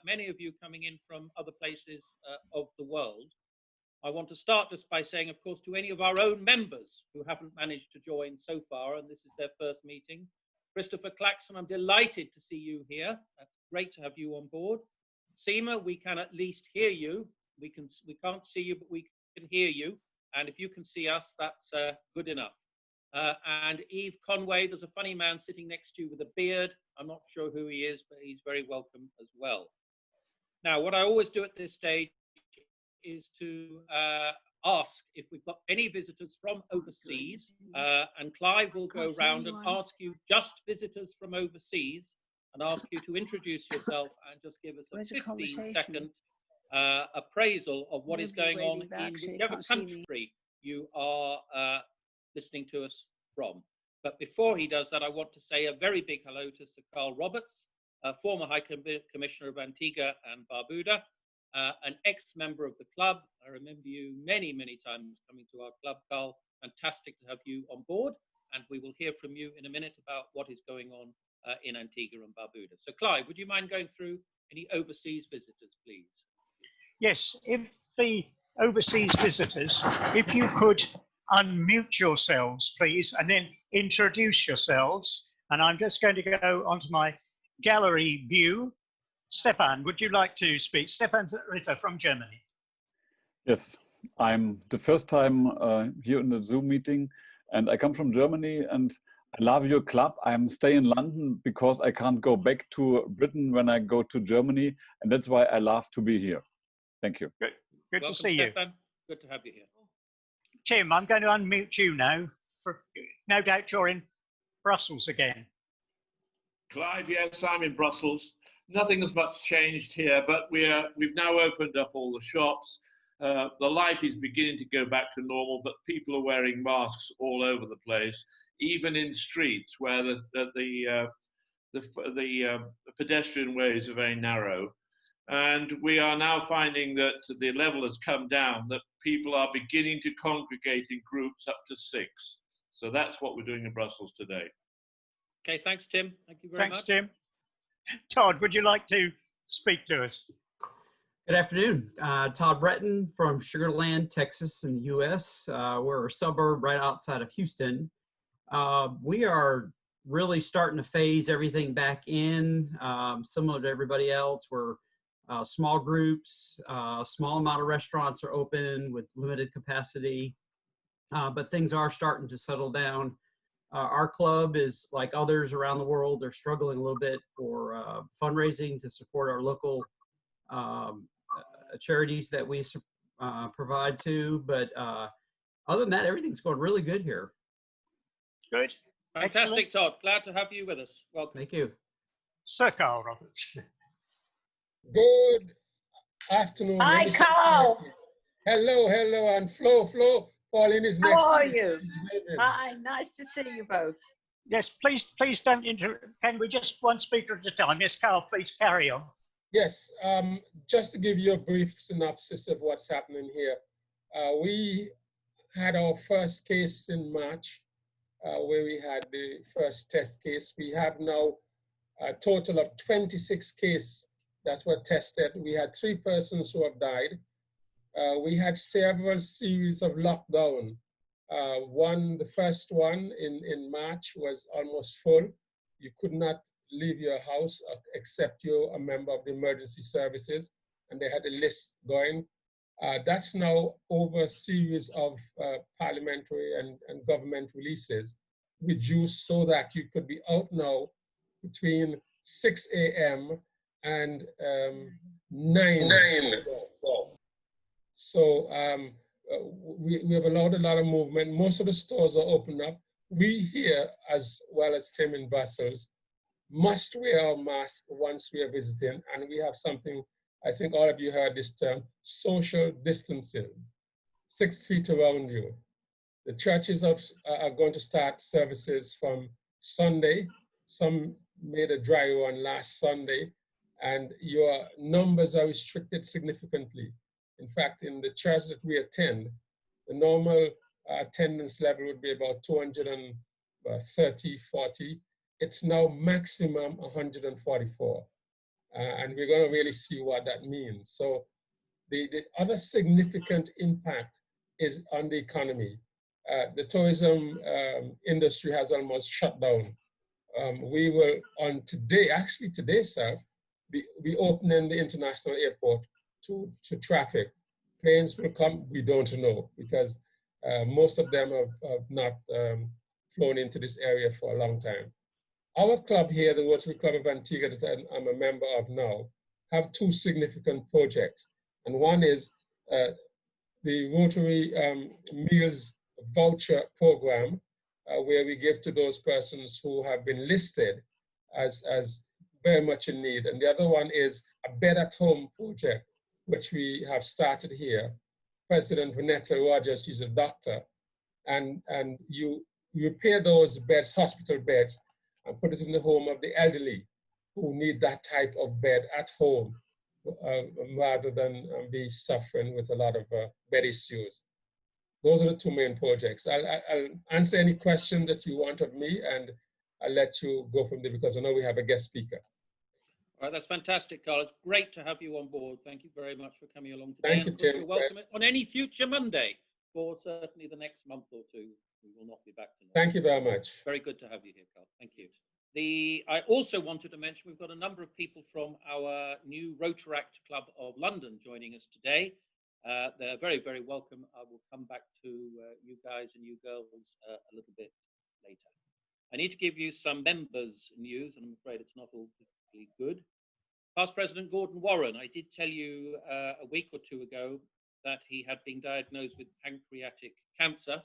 many of you coming in from other places of the world. I want to start just by saying, of course, to any of our own members who haven't managed to join so far, and this is their first meeting. Christopher Claxon, I'm delighted to see you here. That's great to have you on board. Seema, we can at least hear you. We can't see you, but we can hear you. And if you can see us, that's good enough. And Eve Conway, there's a funny man sitting next to you with a beard. I'm not sure who he is, but he's very welcome as well. Now, what I always do at this stage is to ask if we've got any visitors from overseas, and Clive will go round and ask you just visitors from overseas and ask you to introduce yourself and just give us a 15-second appraisal of what is going on in whichever country you are listening to us from. But before he does that, I want to say a very big hello to Sir Carl Roberts, former High Commissioner of Antigua and Barbuda, an ex-member of the club. I remember you many, many times coming to our club, Carl. Fantastic to have you on board. And we will hear from you in a minute about what is going on in Antigua and Barbuda. So Clive, would you mind going through any overseas visitors, please? Yes, if the overseas visitors, if you could unmute yourselves, please, and then introduce yourselves. And I'm just going to go onto my gallery view. Stefan, would you like to speak? Stefan Ritter from Germany. Yes, I'm the first time here in the Zoom meeting, and I come from Germany, and I love your club. I'm staying in London because I can't go back to Britain when I go to Germany, and that's why I love to be here. Thank you. Good Welcome, to see Stefan. you. Good to have you here. Tim, I'm going to unmute you now. No doubt you're in Brussels again. Clive, yes, I'm in Brussels. Nothing has much changed here, but we've now opened up all the shops. The life is beginning to go back to normal, but people are wearing masks all over the place, even in streets where the pedestrian ways are very narrow. And we are now finding that the level has come down, that people are beginning to congregate in groups up to 6. So that's what we're doing in Brussels today. Okay, thanks, Tim. Thank you very much. Thanks, Tim. Todd, would you like to speak to us? Good afternoon. Todd Breton from Sugar Land, Texas in the U.S. We're a suburb right outside of Houston. We are really starting to phase everything back in. Similar to everybody else, we're small groups, small amount of restaurants are open with limited capacity, but things are starting to settle down. Our club is like others around the world. They're struggling a little bit for fundraising to support our local charities that we provide to. But other than that, everything's going really good here. Good. Fantastic, Todd. Glad to have you with us. Welcome. Thank you. Sir Carl Roberts. Good afternoon. Hi, Carl. Hello, and Flo. Pauline is next. How are you? Hi, nice to see you both. Yes, please don't interrupt. Can we just one speaker at a time? Yes, Carl, please carry on. Yes, just to give you a brief synopsis of what's happening here. We had our first case in March, where we had the first test case. We have now a total of 26 cases that were tested. We had 3 persons who have died. We had several series of lockdown. The first one in March was almost full. You could not leave your house except you're a member of the emergency services, and they had a list going. That's now over a series of parliamentary and government releases, reduced so that you could be out now between 6 a.m. and 9. So we have allowed a lot of movement. Most of the stores are open up. We here, as well as Tim in Brussels, must wear our mask once we are visiting. And we have something, I think all of you heard this term, social distancing, 6 feet around you. The churches are going to start services from Sunday. Some made a dry run last Sunday, and your numbers are restricted significantly. In fact, in the church that we attend, the normal attendance level would be about 230, 40. It's now maximum 144. and we're going to really see what that means. So the other significant impact is on the economy. The tourism industry has almost shut down. We will on today, actually today, sir, be opening the international airport to traffic. Planes will come, we don't know, because most of them have not flown into this area for a long time. Our club here, the Rotary Club of Antigua, that I'm a member of now, have two significant projects. And one is the Rotary Meals Voucher Program, where we give to those persons who have been listed as very much in need. And the other one is a Bed at Home project, which we have started here. President Vanetta Rogers, she's a doctor, and you repair those beds, hospital beds, and put it in the home of the elderly who need that type of bed at home, rather than be suffering with a lot of bed issues. Those are the two main projects. I'll answer any question that you want of me, and I'll let you go from there because I know we have a guest speaker. All right, that's fantastic, Carl. It's great to have you on board. Thank you very much for coming along today. Thank you, Tim. You're welcome on any future Monday, for certainly the next month or two. We will not be back tonight. Thank you very much. Very good to have you here, Carl. Thank you. I also wanted to mention we've got a number of people from our new Rotaract Club of London joining us today. They're very, very welcome. I will come back to you guys and you girls a little bit later. I need to give you some members' news, and I'm afraid it's not all particularly good. Past President Gordon Warren, I did tell you a week or two ago that he had been diagnosed with pancreatic cancer,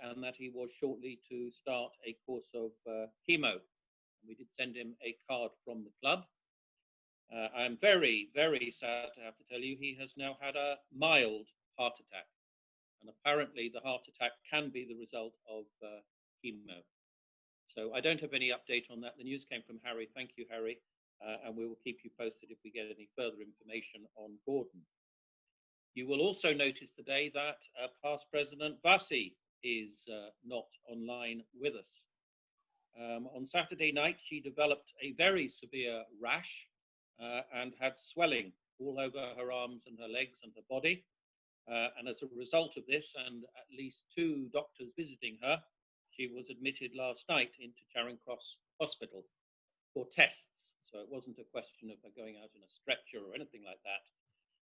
and that he was shortly to start a course of chemo. We did send him a card from the club. I'm very, very sad to have to tell you he has now had a mild heart attack. And apparently the heart attack can be the result of chemo. So I don't have any update on that. The news came from Harry. Thank you, Harry. And we will keep you posted if we get any further information on Gordon. You will also notice today that past President Vasi is not online with us. On Saturday night, she developed a very severe rash and had swelling all over her arms and her legs and her body. And as a result of this, and at least 2 doctors visiting her, she was admitted last night into Charing Cross Hospital for tests. So it wasn't a question of her going out in a stretcher or anything like that,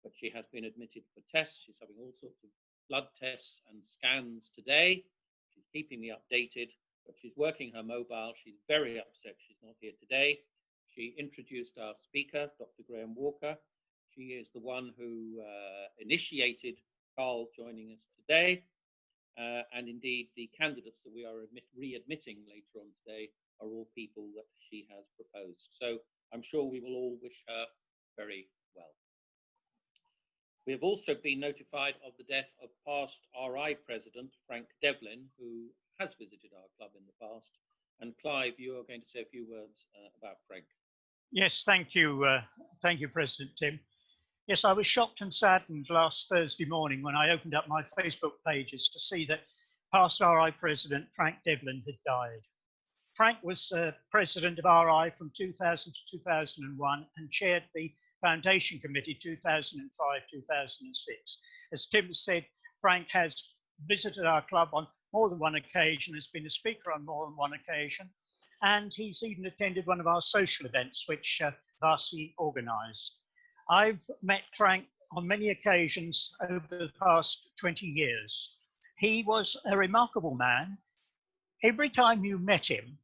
but she has been admitted for tests. She's having all sorts of blood tests and scans today. She's keeping me updated, but she's working her mobile. She's very upset she's not here today. She introduced our speaker, Dr. Graham Walker. She is the one who initiated Carl joining us today. And indeed, the candidates that we are readmitting later on today are all people that she has proposed. So I'm sure we will all wish her very well. We have also been notified of the death of past RI President Frank Devlin, who has visited our club in the past. And Clive, you are going to say a few words about Frank. Yes, thank you. Thank you, President Tim. Yes, I was shocked and saddened last Thursday morning when I opened up my Facebook pages to see that past RI President Frank Devlin had died. Frank was president of RI from 2000 to 2001 and chaired the Foundation Committee 2005-2006. As Tim said, Frank has visited our club on more than one occasion, has been a speaker on more than one occasion, and he's even attended one of our social events, which Vasi organised. I've met Frank on many occasions over the past 20 years. He was a remarkable man. Every time you met him,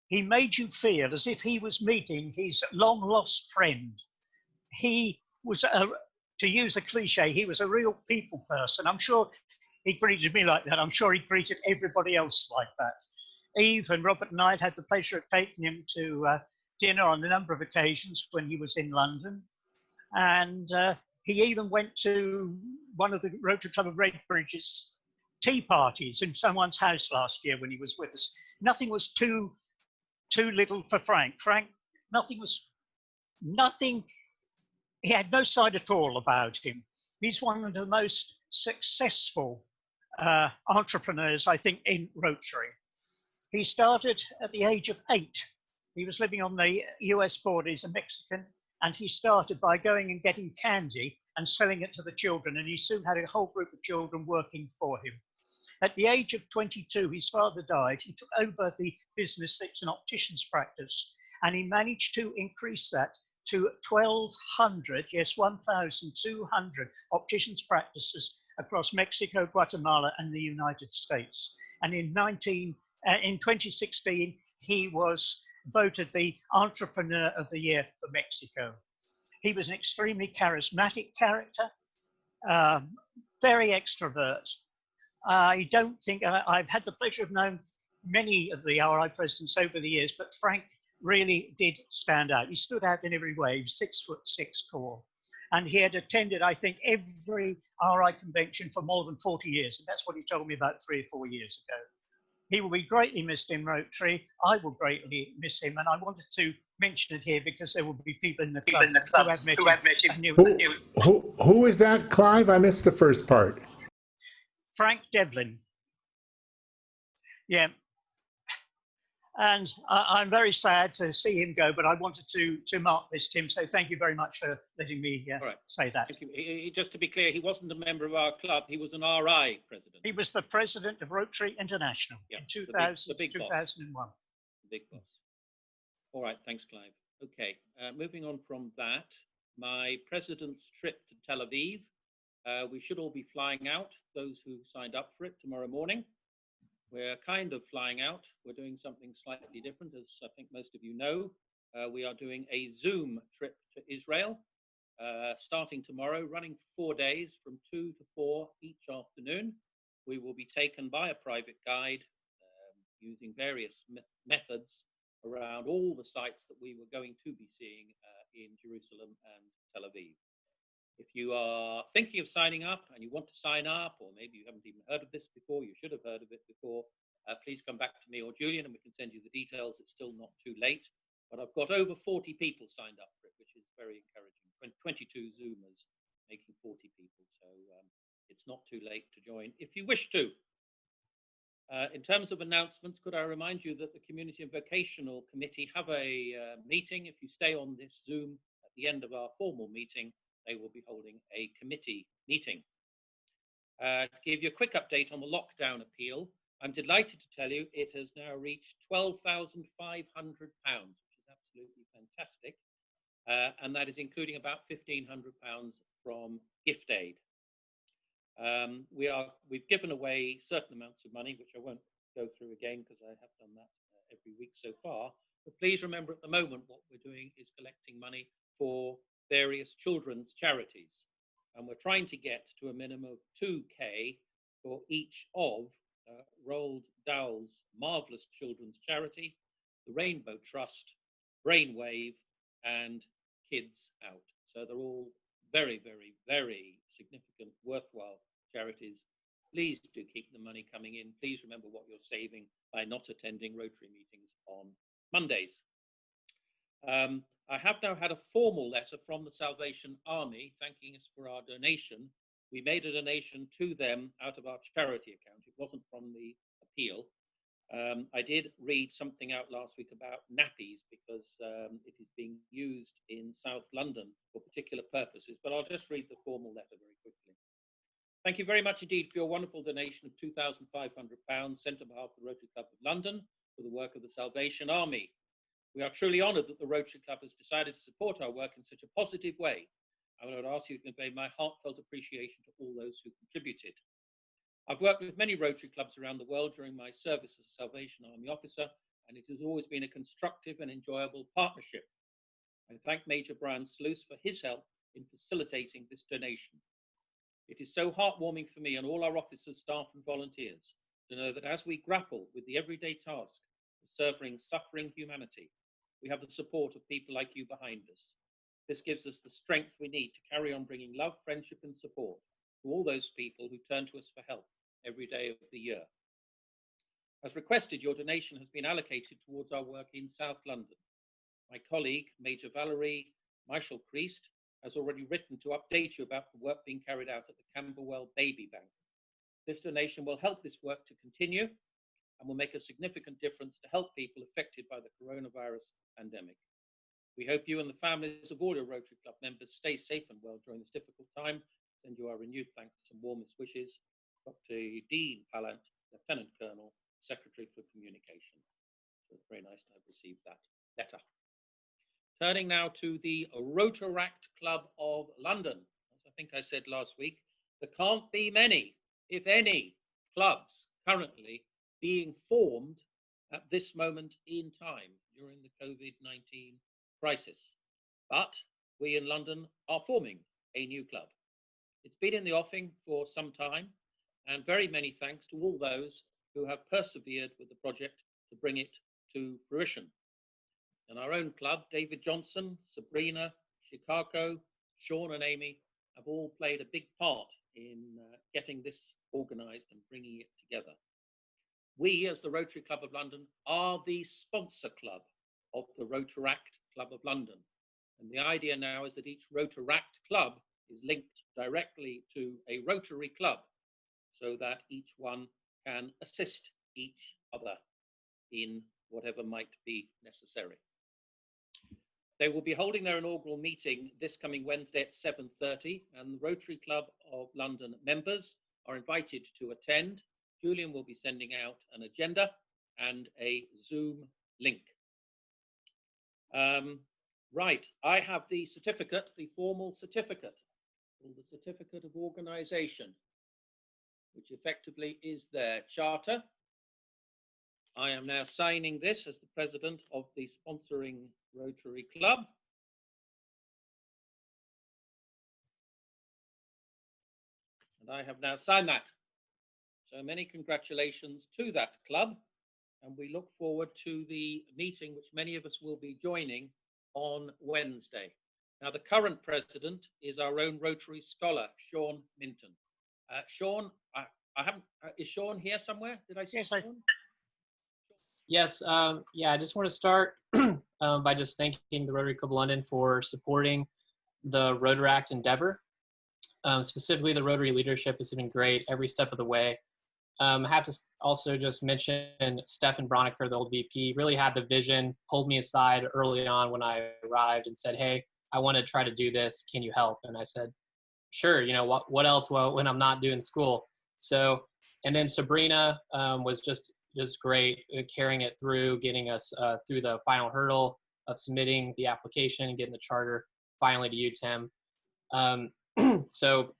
he made you feel as if he was meeting his long-lost friend. He was, to use a cliche, he was a real people person. I'm sure he greeted me like that. I'm sure he greeted everybody else like that. Eve and Robert and I had the pleasure of taking him to dinner on a number of occasions when he was in London. And he even went to one of the Rotary Club of Redbridge's tea parties in someone's house last year when he was with us. Nothing was too little for Frank. Nothing, he had no side at all about him. He's one of the most successful entrepreneurs, I think, in Rotary. He started at the age of 8 He was living on the US border. He's a Mexican. And he started by going and getting candy and selling it to the children. And he soon had a whole group of children working for him. At the age of 22, his father died. He took over the business that's an optician's practice. And he managed to increase that to 1,200, yes, 1,200 opticians practices across Mexico, Guatemala, and the United States. And in 2016, he was voted the Entrepreneur of the Year for Mexico. He was an extremely charismatic character, very extrovert. I don't think, I've had the pleasure of knowing many of the RI presidents over the years, but Frank really did stand out. He stood out in every way. He was 6'6" tall. And he had attended, I think, every RI convention for more than 40 years. And that's what he told me about 3 or 4 years ago. He will be greatly missed in Rotary. I will greatly miss him. And I wanted to mention it here because there will be people in the club who have met him. Who is that, Clive? I missed the first part. Frank Devlin. Yeah. And I'm very sad to see him go, but I wanted to mark this, Tim. So thank you very much for letting me say that. Thank you. Just to be clear, he wasn't a member of our club. He was an RI president. He was the president of Rotary International in 2000, 2001. The big boss. All right. Thanks, Clive. Okay. Moving on from that, my president's trip to Tel Aviv. We should all be flying out, those who signed up for it, tomorrow morning. We're kind of flying out. We're doing something slightly different, as I think most of you know. We are doing a Zoom trip to Israel, starting tomorrow, running 4 days from 2 to 4 each afternoon. We will be taken by a private guide using various methods around all the sites that we were going to be seeing in Jerusalem and Tel Aviv. If you are thinking of signing up and you want to sign up, or maybe you haven't even heard of this before, you should have heard of it before, please come back to me or Julian and we can send you the details. It's still not too late, but I've got over 40 people signed up for it, which is very encouraging. 22 Zoomers making 40 people, so it's not too late to join if you wish to. In terms of announcements, could I remind you that the Community and Vocational Committee have a meeting. If you stay on this Zoom at the end of our formal meeting, they will be holding a committee meeting. To give you a quick update on the lockdown appeal, I'm delighted to tell you it has now reached £12,500, which is absolutely fantastic. And that is including about £1,500 from gift aid. We've given away certain amounts of money, which I won't go through again because I have done that every week so far. But please remember at the moment what we're doing is collecting money for various children's charities. And we're trying to get to a minimum of 2K for each of Roald Dahl's marvelous children's charity, the Rainbow Trust, Brainwave, and Kids Out. So they're all very, very, very significant, worthwhile charities. Please do keep the money coming in. Please remember what you're saving by not attending Rotary meetings on Mondays. I have now had a formal letter from the Salvation Army thanking us for our donation. We made a donation to them out of our charity account. It wasn't from the appeal. I did read something out last week about nappies because it is being used in South London for particular purposes, but I'll just read the formal letter very quickly. Thank you very much indeed for your wonderful donation of £2,500 sent on behalf of the Rotary Club of London for the work of the Salvation Army. We are truly honoured that the Rotary Club has decided to support our work in such a positive way. I would ask you to convey my heartfelt appreciation to all those who contributed. I've worked with many Rotary clubs around the world during my service as a Salvation Army officer, and it has always been a constructive and enjoyable partnership. I thank Major Brian Sluice for his help in facilitating this donation. It is so heartwarming for me and all our officers, staff and volunteers to know that as we grapple with the everyday task of serving suffering humanity, we have the support of people like you behind us. This gives us the strength we need to carry on bringing love, friendship and support to all those people who turn to us for help every day of the year. As requested, your donation has been allocated towards our work in South London. My colleague, Major Valerie Michael-Priest, has already written to update you about the work being carried out at the Camberwell Baby Bank. This donation will help this work to continue, and will make a significant difference to help people affected by the coronavirus pandemic. We hope you and the families of all your Rotary Club members stay safe and well during this difficult time. Send you our renewed thanks and warmest wishes. Dr. Dean Pallant, Lieutenant Colonel, Secretary for Communications. So it's very nice to have received that letter. Turning now to the Rotaract Club of London. As I think I said last week, there can't be many, if any, clubs currently being formed at this moment in time during the COVID-19 crisis. But we in London are forming a new club. It's been in the offing for some time, and very many thanks to all those who have persevered with the project to bring it to fruition. In our own club, David Johnson, Sabrina, Chicago, Sean and Amy have all played a big part in getting this organised and bringing it together. We, as the Rotary Club of London, are the sponsor club of the Rotaract Club of London. And the idea now is that each Rotaract club is linked directly to a Rotary club so that each one can assist each other in whatever might be necessary. They will be holding their inaugural meeting this coming Wednesday at 7:30, and the Rotary Club of London members are invited to attend. Julian will be sending out an agenda and a Zoom link. Right, I have the certificate, the formal certificate, called the Certificate of Organisation, which effectively is their charter. I am now signing this as the president of the sponsoring Rotary Club. And I have now signed that. So many congratulations to that club. And we look forward to the meeting, which many of us will be joining on Wednesday. Now, the current president is our own Rotary scholar, Sean Minton. Sean, I haven't, is Sean here somewhere? Did I see Sean? Yes, yeah, I just want to start by just thanking the Rotary Club of London for supporting the Rotaract endeavor. Specifically, the Rotary leadership has been great every step of the way. I have to also just mention Stefan Broniker, the old VP, really had the vision, pulled me aside early on when I arrived and said, hey, I want to try to do this. Can you help? And I said, sure, you know, what else when I'm not doing school? So, and then Sabrina was just great, carrying it through, getting us through the final hurdle of submitting the application and getting the charter finally to you, Tim. So,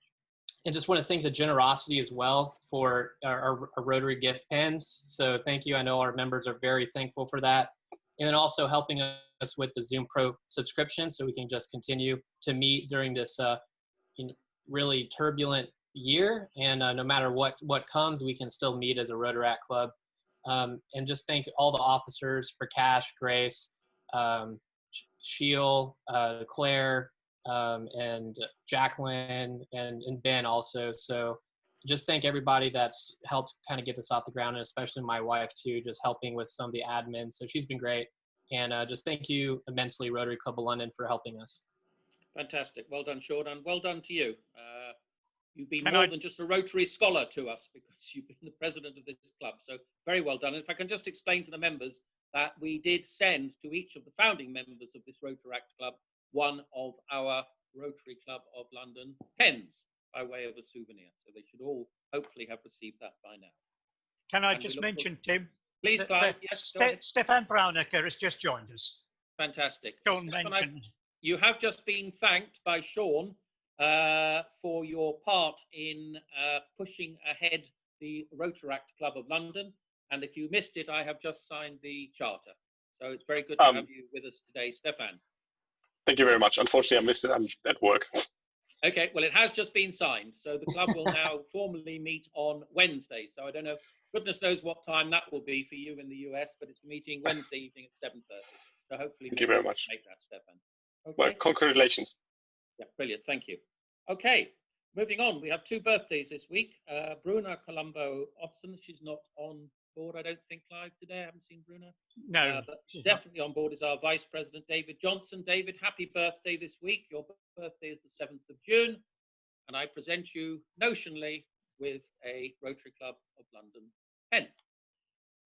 and just want to thank the generosity as well for our Rotary gift pens. So thank you. I know our members are very thankful for that. And then also helping us with the Zoom Pro subscription so we can just continue to meet during this really turbulent year. And no matter what comes, we can still meet as a Rotaract club. And just thank all the officers for Cash, Grace, Sheil, Claire, and Jacqueline and Ben also. So just thank everybody that's helped kind of get this off the ground, and especially my wife too, just helping with some of the admin. So she's been great. And just thank you immensely, Rotary Club of London, for helping us. Fantastic. Well done, Sean, and well done to you. You've been more than just a Rotary scholar to us, because you've been the president of this club. So very well done. And if I can just explain to the members that we did send to each of the founding members of this Rotaract club one of our Rotary Club of London pens by way of a souvenir. So they should all hopefully have received that by now. Can I just mention, Tim? Please, Clive. Yes, Stefan Brownaker has just joined us. Fantastic. Sean mentioned. You have just been thanked by Sean for your part in pushing ahead the Rotaract Club of London. And if you missed it, I have just signed the charter. So it's very good to have you with us today, Stefan. Thank you very much. Unfortunately, I missed it. I'm at work. Okay, well, it has just been signed. So the club will now formally meet on Wednesday. So I don't know, goodness knows what time that will be for you in the US, but it's meeting Wednesday evening at 7:30. So hopefully, thank you very much. Make that, Stefan. Okay. Well, congratulations. Yeah, brilliant. Thank you. Okay, moving on. We have two birthdays this week. Bruna Colombo Otson, she's not on board, I don't think, Clive, today. I haven't seen Bruna. No. But definitely on board is our Vice President, David Johnson. David, happy birthday this week. Your birthday is the 7th of June. And I present you notionally with a Rotary Club of London pen.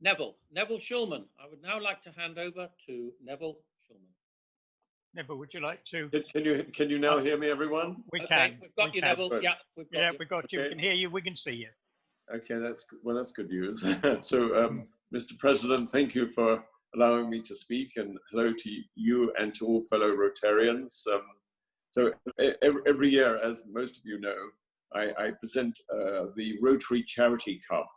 Neville Schulman. I would now like to hand over to Neville Schulman. Neville, would you like to? Can you now hear me, everyone? We Okay, can. we've got you, Neville. Good. Yeah, we've got you. We got you. We can hear you. We can see you. Okay, that's good news. So, Mr. President, thank you for allowing me to speak, and hello to you and to all fellow Rotarians. So every year, as most of you know, I present the Rotary Charity Cup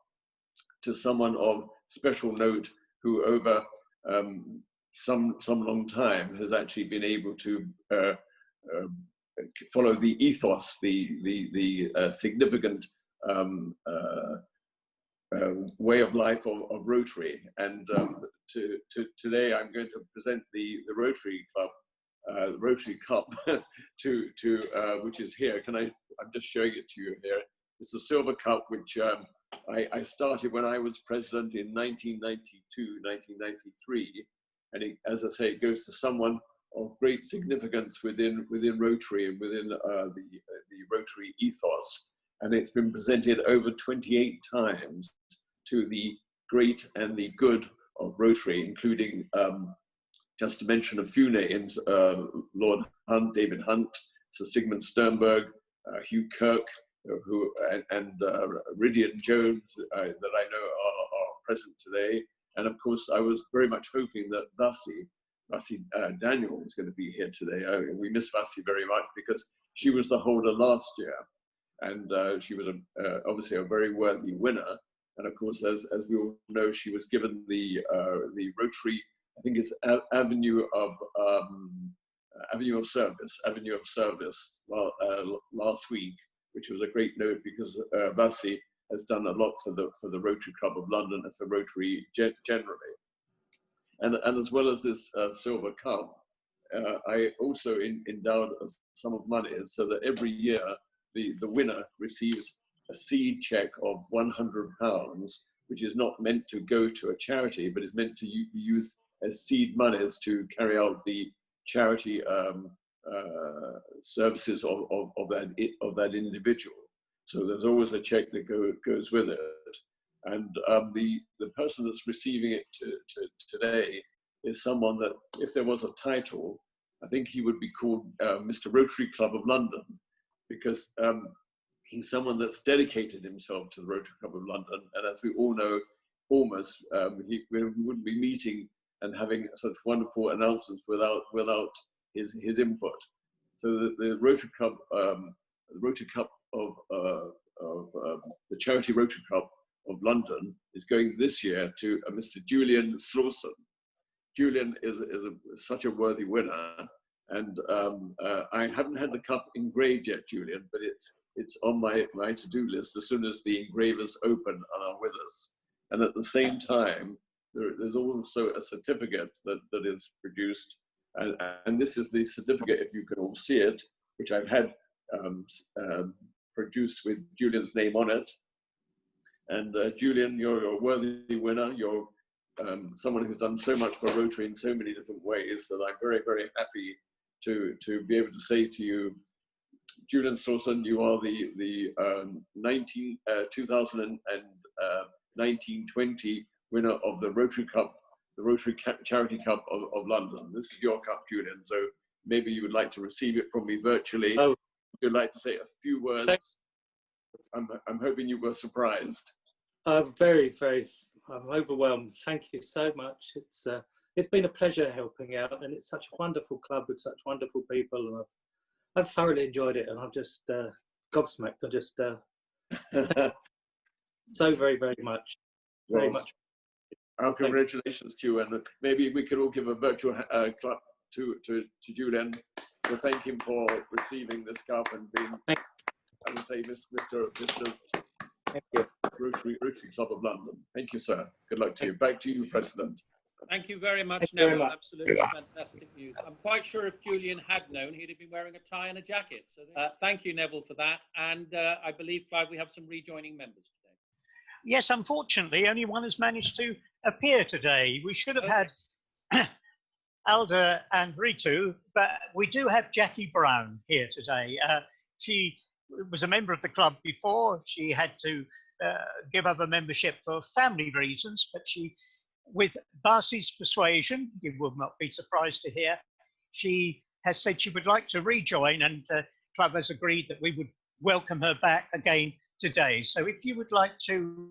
to someone of special note who over some long time has actually been able to follow the ethos, the significant way of life of Rotary. And today I'm going to present the Rotary Club, Rotary Cup, to which is here. I'm just showing it to you here. It's a silver cup, which I started when I was president in 1992, 1993. And it, as I say, it goes to someone of great significance within Rotary and within the Rotary ethos. And it's been presented over 28 times to the great and the good of Rotary, including, just to mention a few names, Lord Hunt, David Hunt, Sir Sigmund Sternberg, Hugh Kirk, and Ridian Jones, that I know are present today. And of course, I was very much hoping that Vasi Daniel was going to be here today. We miss Vasi very much because she was the holder last year. And she was obviously a very worthy winner. And of course, as we all know, she was given the Rotary, I think it's Avenue of Service, well, last week, which was a great note because Vasi has done a lot for the Rotary Club of London and for Rotary generally. And as well as this silver cup, I also endowed a sum of money so that every year the winner receives a seed check of £100, which is not meant to go to a charity, but is meant to be used as seed monies to carry out the charity services of that individual. So there's always a check that goes with it. And the person that's receiving it today is someone that, if there was a title, I think he would be called Mr. Rotary Club of London, because he's someone that's dedicated himself to the Rotary Club of London. And as we all know, almost we wouldn't be meeting and having such wonderful announcements without his input. So the Rotary Club, the Charity Rotary Club of London is going this year to Mr. Julian Slawson. Julian is such a worthy winner, and I haven't had the cup engraved yet, Julian, but it's on my to-do list as soon as the engravers open and are with us. And at the same time, there's also a certificate that is produced, and this is the certificate, if you can all see it, which I've had produced with Julian's name on it. And Julian, you're a worthy winner. You're someone who's done so much for Rotary in so many different ways that I'm very, very happy to be able to say to you, Julian Slawson, you are the 2019-20 winner of the Rotary Cup, the Rotary Charity Cup of London. This is your cup, Julian. So maybe you would like to receive it from me virtually. Oh. You'd like to say a few words. I'm hoping you were surprised. Very, very. I'm overwhelmed. Thank you so much. It's been a pleasure helping out, and it's such a wonderful club with such wonderful people, and I've thoroughly enjoyed it, and I'm just gobsmacked. I just so very, very much, very much. Our congratulations to you, and maybe we could all give a virtual clap to Julian to thank him for receiving this cup and being, I would say, Mr. Thank you. Rotary Club of London. Thank you, sir. Good luck to you. Back to you, President. Thank you very much, Neville. Absolutely fantastic news. I'm quite sure if Julian had known, he'd have been wearing a tie and a jacket. So thank you, Neville, for that. And I believe, Clive, we have some rejoining members today. Yes, unfortunately, only one has managed to appear today. We should have had Alda and Ritu, but we do have Jackie Brown here today. She was a member of the club before. She had to give up a membership for family reasons, but she, with Barcy's persuasion, you will not be surprised to hear, she has said she would like to rejoin, and the club has agreed that we would welcome her back again today. So if you would like to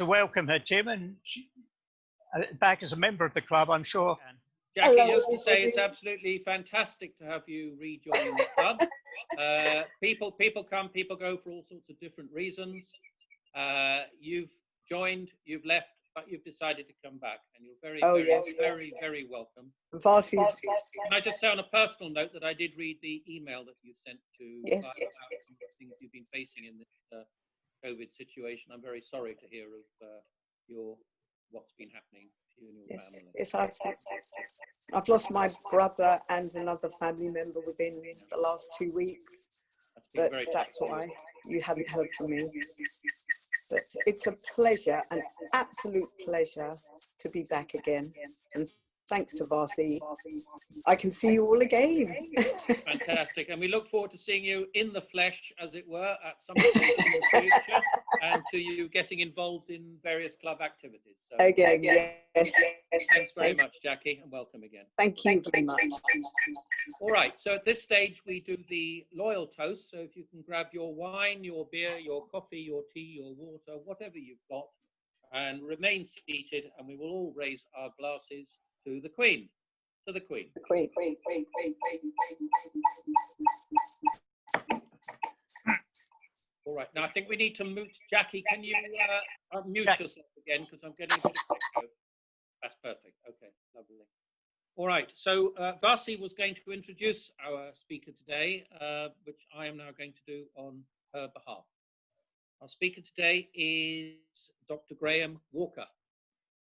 welcome her, Tim, and back as a member of the club, I'm sure. Jackie, Hello, just to say, everybody. it's absolutely fantastic to have you rejoin the club. People come, people go for all sorts of different reasons. You've joined, you've left, but you've decided to come back, and you're very, very welcome. Varsi's. Can I just say on a personal note that I did read the email that you sent to Yes. about some of the things you've been facing in this COVID situation. I'm very sorry to hear of what's been happening to you and your family. Yes, I've lost my brother and another family member within the last 2 weeks, but that's why you haven't heard from me. But it's a pleasure, an absolute pleasure to be back again. And thanks to Varsi, I can see you all again. Fantastic. And we look forward to seeing you in the flesh, as it were, at some point in the future, and to you getting involved in various club activities. So, Again, yes. Thanks very much, Jackie, and welcome again. Thank you very much. All right, so at this stage, we do the loyal toast. So if you can grab your wine, your beer, your coffee, your tea, your water, whatever you've got, and remain seated, and we will all raise our glasses to the Queen. To the Queen. The Queen. All right, now I think we need to mute. Jackie, can you unmute yourself again, because I'm getting a bit of echo. That's perfect. Okay, lovely. All right, so Varsi was going to introduce our speaker today, which I am now going to do on her behalf. Our speaker today is Dr. Graham Walker,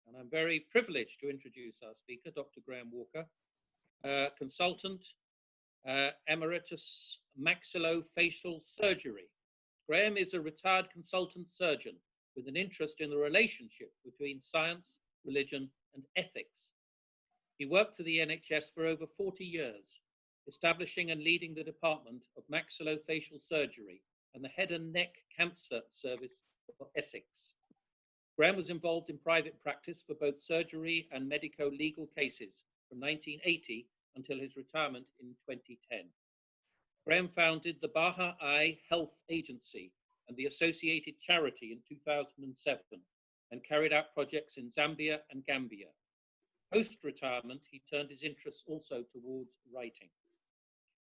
and I'm very privileged to introduce our speaker, Dr. Graham Walker, consultant, emeritus maxillofacial surgery. Graham is a retired consultant surgeon with an interest in the relationship between science, religion, and ethics. He worked for the NHS for over 40 years, establishing and leading the Department of Maxillofacial Surgery and the Head and Neck Cancer Service for Essex. Graham was involved in private practice for both surgery and medico-legal cases from 1980 until his retirement in 2010. Graham founded the Baha'I Health Agency and the associated charity in 2007 and carried out projects in Zambia and Gambia. Post-retirement, he turned his interests also towards writing.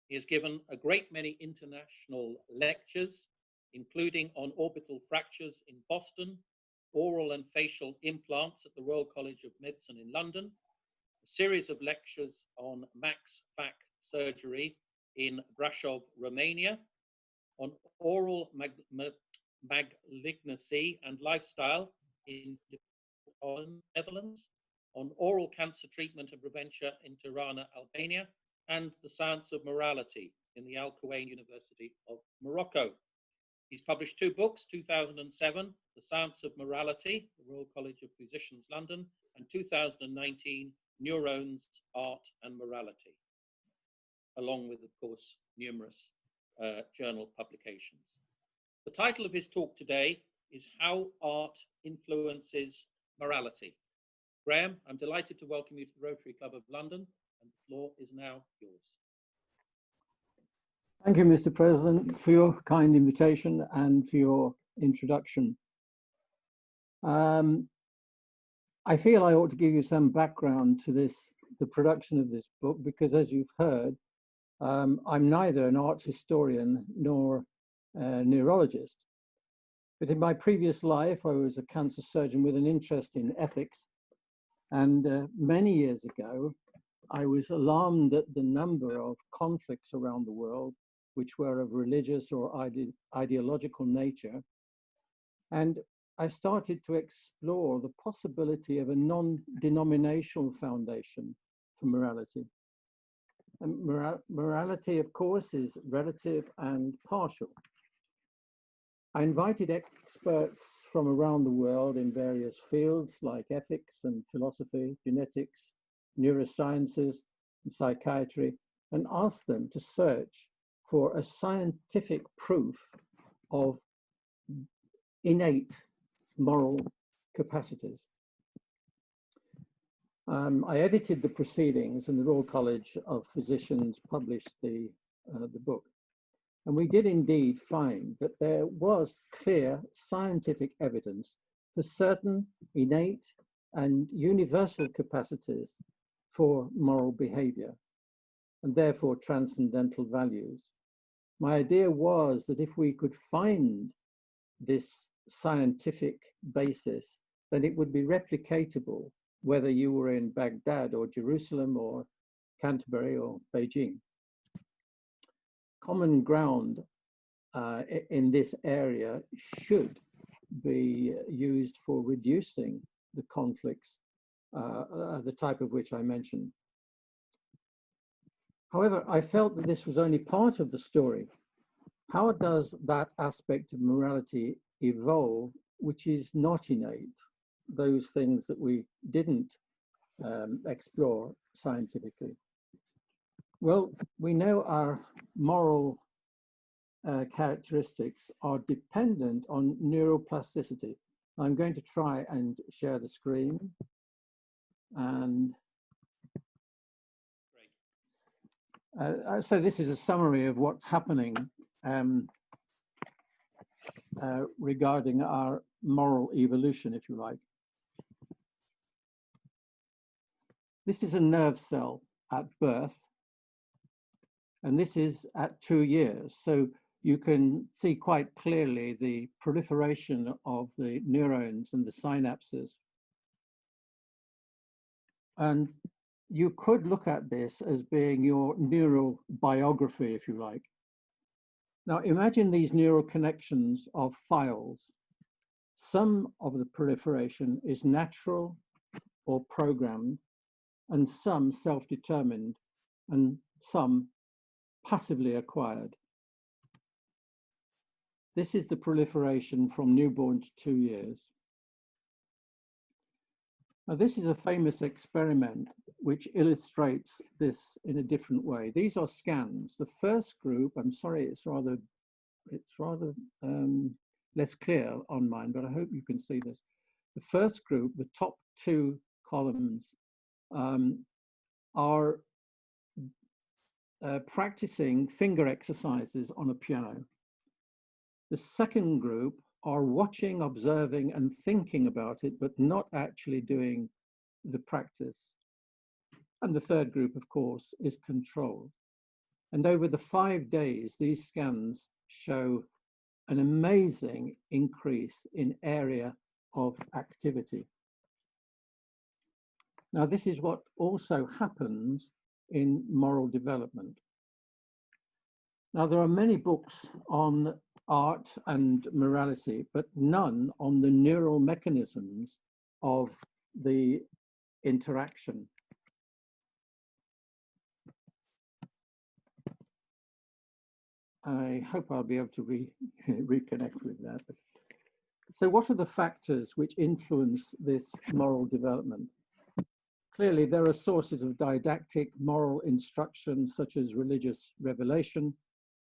He has given a great many international lectures, including on orbital fractures in Boston, oral and facial implants at the Royal College of Medicine in London, a series of lectures on MaxFac surgery in Brașov, Romania, on oral malignancy and lifestyle in the Netherlands, on oral cancer treatment and prevention in Tirana, Albania, and the science of morality in the Al Quwain University of Morocco. He's published 2 books, 2007, The Science of Morality, the Royal College of Physicians, London, and 2019, Neurons, Art and Morality, along with, of course, numerous journal publications. The title of his talk today is How Art Influences Morality. Graham, I'm delighted to welcome you to the Rotary Club of London, and the floor is now yours. Thank you, Mr. President, for your kind invitation and for your introduction. I feel I ought to give you some background to the production of this book, because as you've heard, I'm neither an art historian nor a neurologist. But in my previous life, I was a cancer surgeon with an interest in ethics. And many years ago, I was alarmed at the number of conflicts around the world, which were of religious or ideological nature. And I started to explore the possibility of a non-denominational foundation for morality. And morality, of course, is relative and partial. I invited experts from around the world in various fields like ethics and philosophy, genetics, neurosciences, and psychiatry, and asked them to search for a scientific proof of innate moral capacities. I edited the proceedings, and the Royal College of Physicians published the book. And we did indeed find that there was clear scientific evidence for certain innate and universal capacities for moral behavior, and therefore transcendental values. My idea was that if we could find this scientific basis, then it would be replicatable whether you were in Baghdad or Jerusalem or Canterbury or Beijing. Common ground in this area should be used for reducing the conflicts, the type of which I mentioned. However, I felt that this was only part of the story. How does that aspect of morality evolve, which is not innate? Those things that we didn't explore scientifically. Well, we know our moral characteristics are dependent on neuroplasticity. I'm going to try and share the screen. And so this is a summary of what's happening regarding our moral evolution, if you like. This is a nerve cell at birth, and this is at 2 years. So you can see quite clearly the proliferation of the neurons and the synapses. And you could look at this as being your neural biography, if you like. Now imagine these neural connections of files. Some of the proliferation is natural or programmed, and some self-determined, and some passively acquired. This is the proliferation from newborn to 2 years. Now, this is a famous experiment which illustrates this in a different way. These are scans. The first group, I'm sorry, it's rather less clear on mine, but I hope you can see this. The first group, the top 2 columns, are practicing finger exercises on a piano. The second group are watching, observing, and thinking about it, but not actually doing the practice. And the third group, of course, is control. And over the 5 days, these scans show an amazing increase in area of activity. Now, this is what also happens in moral development. Now, there are many books on art and morality, but none on the neural mechanisms of the interaction. I hope I'll be able to reconnect with that. So what are the factors which influence this moral development? Clearly, there are sources of didactic moral instruction, such as religious revelation,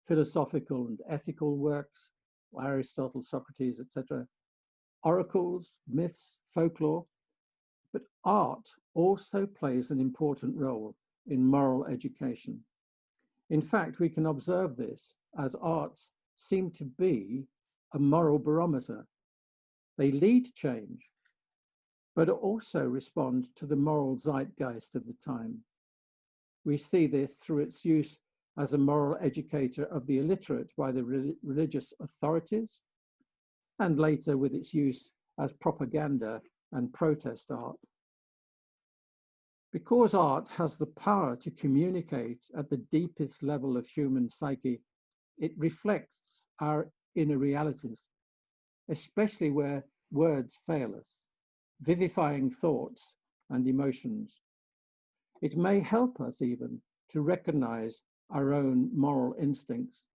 philosophical and ethical works, Aristotle, Socrates, etc., oracles, myths, folklore. But art also plays an important role in moral education. In fact, we can observe this as arts seem to be a moral barometer. They lead change, but also respond to the moral zeitgeist of the time. We see this through its use as a moral educator of the illiterate by the religious authorities, and later with its use as propaganda and protest art. Because art has the power to communicate at the deepest level of human psyche, it reflects our inner realities, especially where words fail us, vivifying thoughts and emotions. It may help us even to recognize our own moral instincts,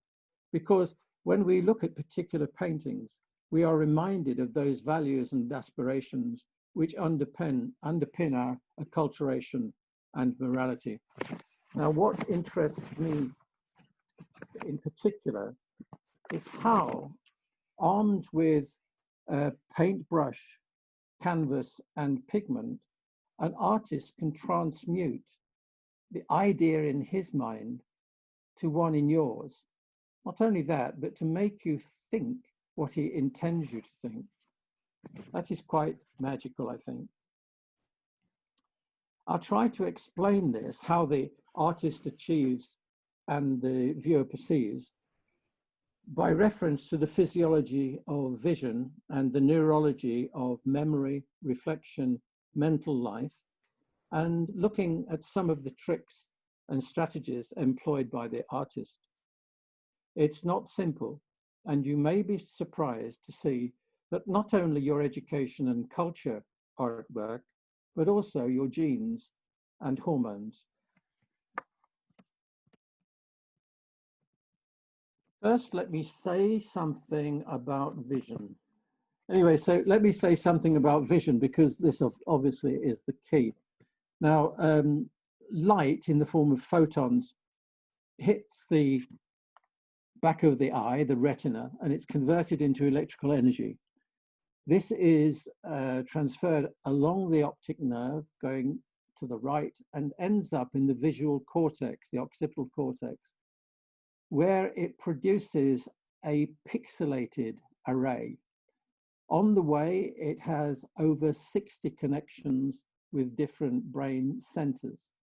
because when we look at particular paintings, we are reminded of those values and aspirations which underpin our acculturation and morality. Now, what interests me in particular is how armed with a paintbrush, canvas, and pigment, an artist can transmute the idea in his mind to one in yours. Not only that, but to make you think what he intends you to think. That is quite magical, I think. I'll try to explain this, how the artist achieves and the viewer perceives, by reference to the physiology of vision and the neurology of memory, reflection, mental life, and looking at some of the tricks and strategies employed by the artist. It's not simple, and you may be surprised to see that not only your education and culture are at work, but also your genes and hormones. First, let me say something about vision. Anyway, so let me say something about vision, because this obviously is the key. Now, light in the form of photons hits the back of the eye, the retina, and it's converted into electrical energy. This is transferred along the optic nerve, going to the right, and ends up in the visual cortex, the occipital cortex, where it produces a pixelated array. On the way, it has over 60 connections with different brain centers.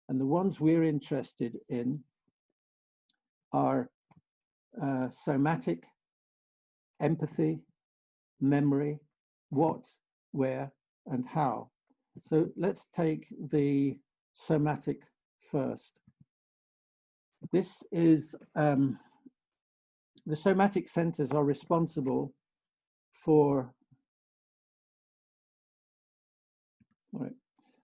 And the ones we're interested in are somatic, empathy, memory, what, where, and how. So let's take the somatic first. This is, the somatic centers are responsible for,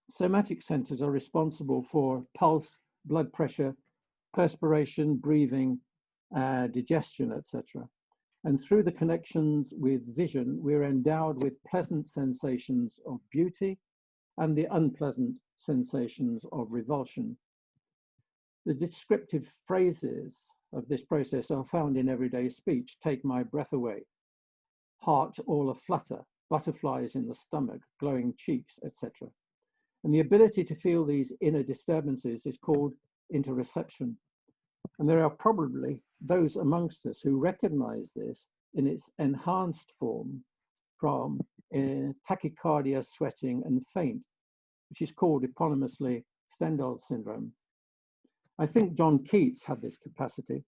somatic centers are responsible for pulse, blood pressure, perspiration, breathing, digestion, etc. And through the connections with vision, we're endowed with pleasant sensations of beauty and the unpleasant sensations of revulsion. The descriptive phrases of this process are found in everyday speech. Take my breath away, heart all aflutter, butterflies in the stomach, glowing cheeks, etc. And the ability to feel these inner disturbances is called interoception. And there are probably those amongst us who recognize this in its enhanced form from tachycardia, sweating, and faint, which is called eponymously Stendhal syndrome. I think John Keats had this capacity.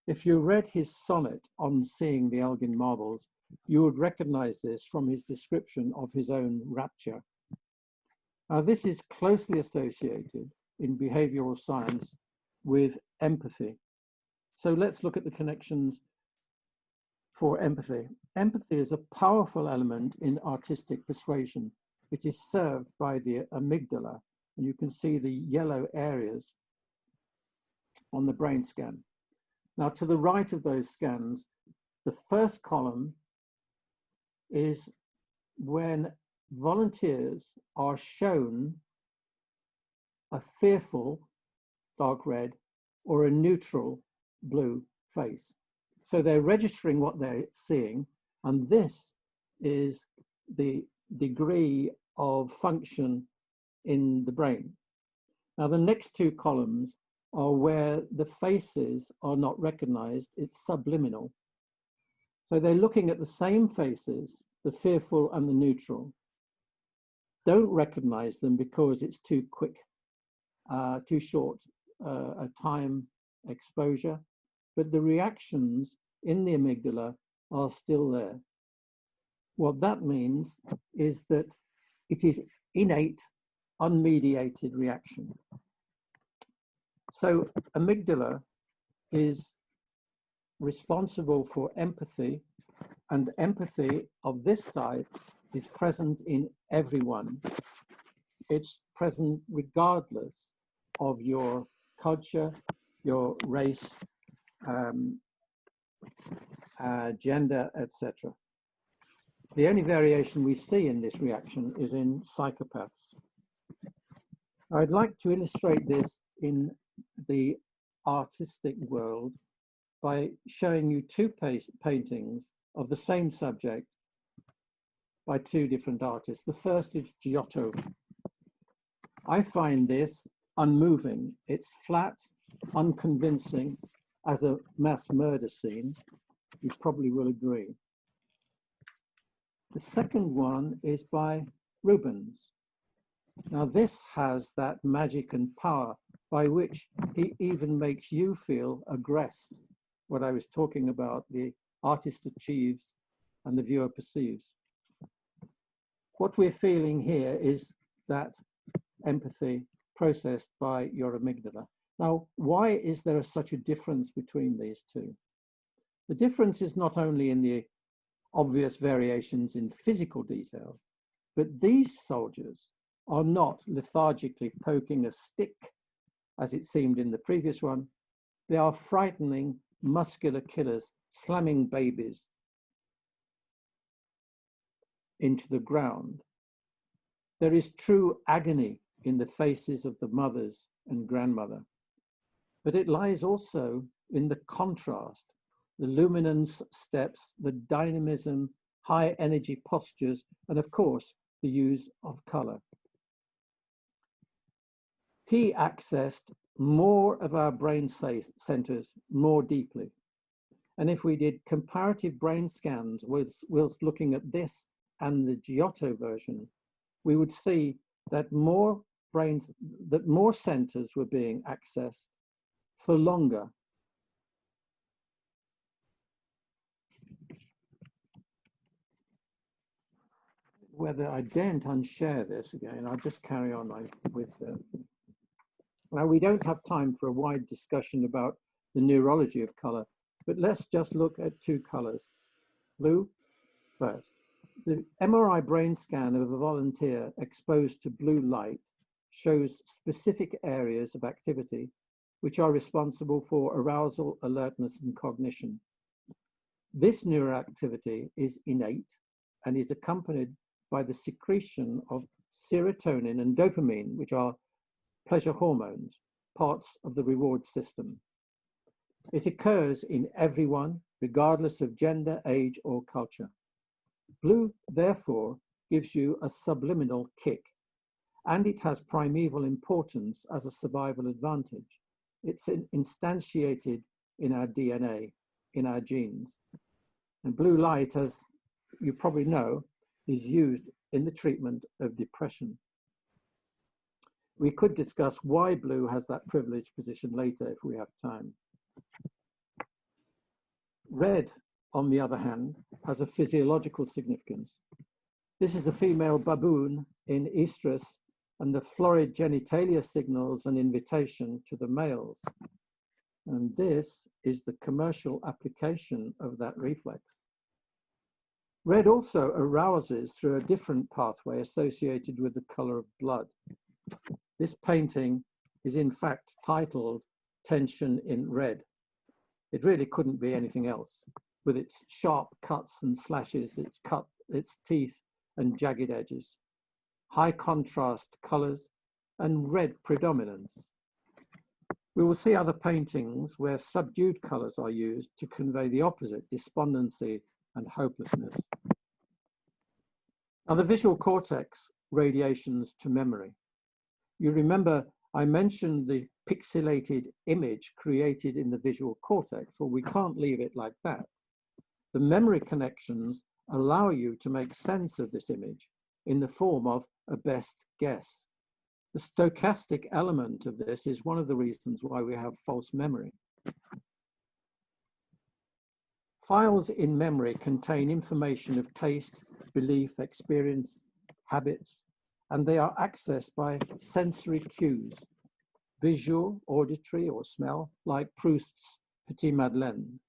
If you read his sonnet on seeing the Elgin marbles, you would recognize this from his description of his own rapture. Now, this is closely associated in behavioral science with empathy. So let's look at the connections for empathy. Empathy is a powerful element in artistic persuasion. It is served by the amygdala, and you can see the yellow areas on the brain scan. Now, to the right of those scans, the first column is when volunteers are shown a fearful, dark red, or a neutral, blue face. So they're registering what they're seeing, and this is the degree of function in the brain. Now, the next two columns are where the faces are not recognized, it's subliminal. So they're looking at the same faces, the fearful and the neutral, don't recognize them because it's too quick, too short a time exposure, but the reactions in the amygdala are still there. What that means is that it is innate, unmediated reaction. So amygdala is responsible for empathy, and empathy of this type is present in everyone. It's present regardless of your culture, your race, gender, etc. The only variation we see in this reaction is in psychopaths. I'd like to illustrate this in the artistic world by showing you two paintings of the same subject by two different artists. The first is Giotto. I find this unmoving. It's flat, unconvincing as a mass murder scene. You probably will agree. The second one is by Rubens. Now this has that magic and power by which he even makes you feel aggressed. What I was talking about, the artist achieves and the viewer perceives. What we're feeling here is that empathy processed by your amygdala. Now, why is there such a difference between these two? The difference is not only in the obvious variations in physical detail, but these soldiers are not lethargically poking a stick, as it seemed in the previous one. They are frightening, muscular killers, slamming babies into the ground. There is true agony in the faces of the mothers and grandmother, but it lies also in the contrast, the luminance steps, the dynamism, high energy postures, and of course, the use of color. He accessed more of our brain centers more deeply. And if we did comparative brain scans with looking at this and the Giotto version, we would see that more centers were being accessed for longer. Whether I daren't unshare this again, I'll just carry on with now, we don't have time for a wide discussion about the neurology of color, but let's just look at two colors. Blue first. The MRI brain scan of a volunteer exposed to blue light shows specific areas of activity which are responsible for arousal, alertness, and cognition. This neuroactivity is innate and is accompanied by the secretion of serotonin and dopamine, which are pleasure hormones, parts of the reward system. It occurs in everyone, regardless of gender, age, or culture. Blue, therefore, gives you a subliminal kick, and it has primeval importance as a survival advantage. It's instantiated in our DNA, in our genes. And blue light, as you probably know, is used in the treatment of depression. We could discuss why blue has that privileged position later if we have time. Red, on the other hand, has a physiological significance. This is a female baboon in estrus, and the florid genitalia signals an invitation to the males. And this is the commercial application of that reflex. Red also arouses through a different pathway associated with the color of blood. This painting is in fact titled Tension in Red. It really couldn't be anything else, with its sharp cuts and slashes, its teeth and jagged edges, high contrast colors, and red predominance. We will see other paintings where subdued colors are used to convey the opposite, despondency and hopelessness. Now, the visual cortex radiations to memory. You remember I mentioned the pixelated image created in the visual cortex. Well, we can't leave it like that. The memory connections allow you to make sense of this image in the form of a best guess. The stochastic element of this is one of the reasons why we have false memory. Files in memory contain information of taste, belief, experience, habits, and they are accessed by sensory cues, visual, auditory, or smell, like Proust's Petit Madeleine.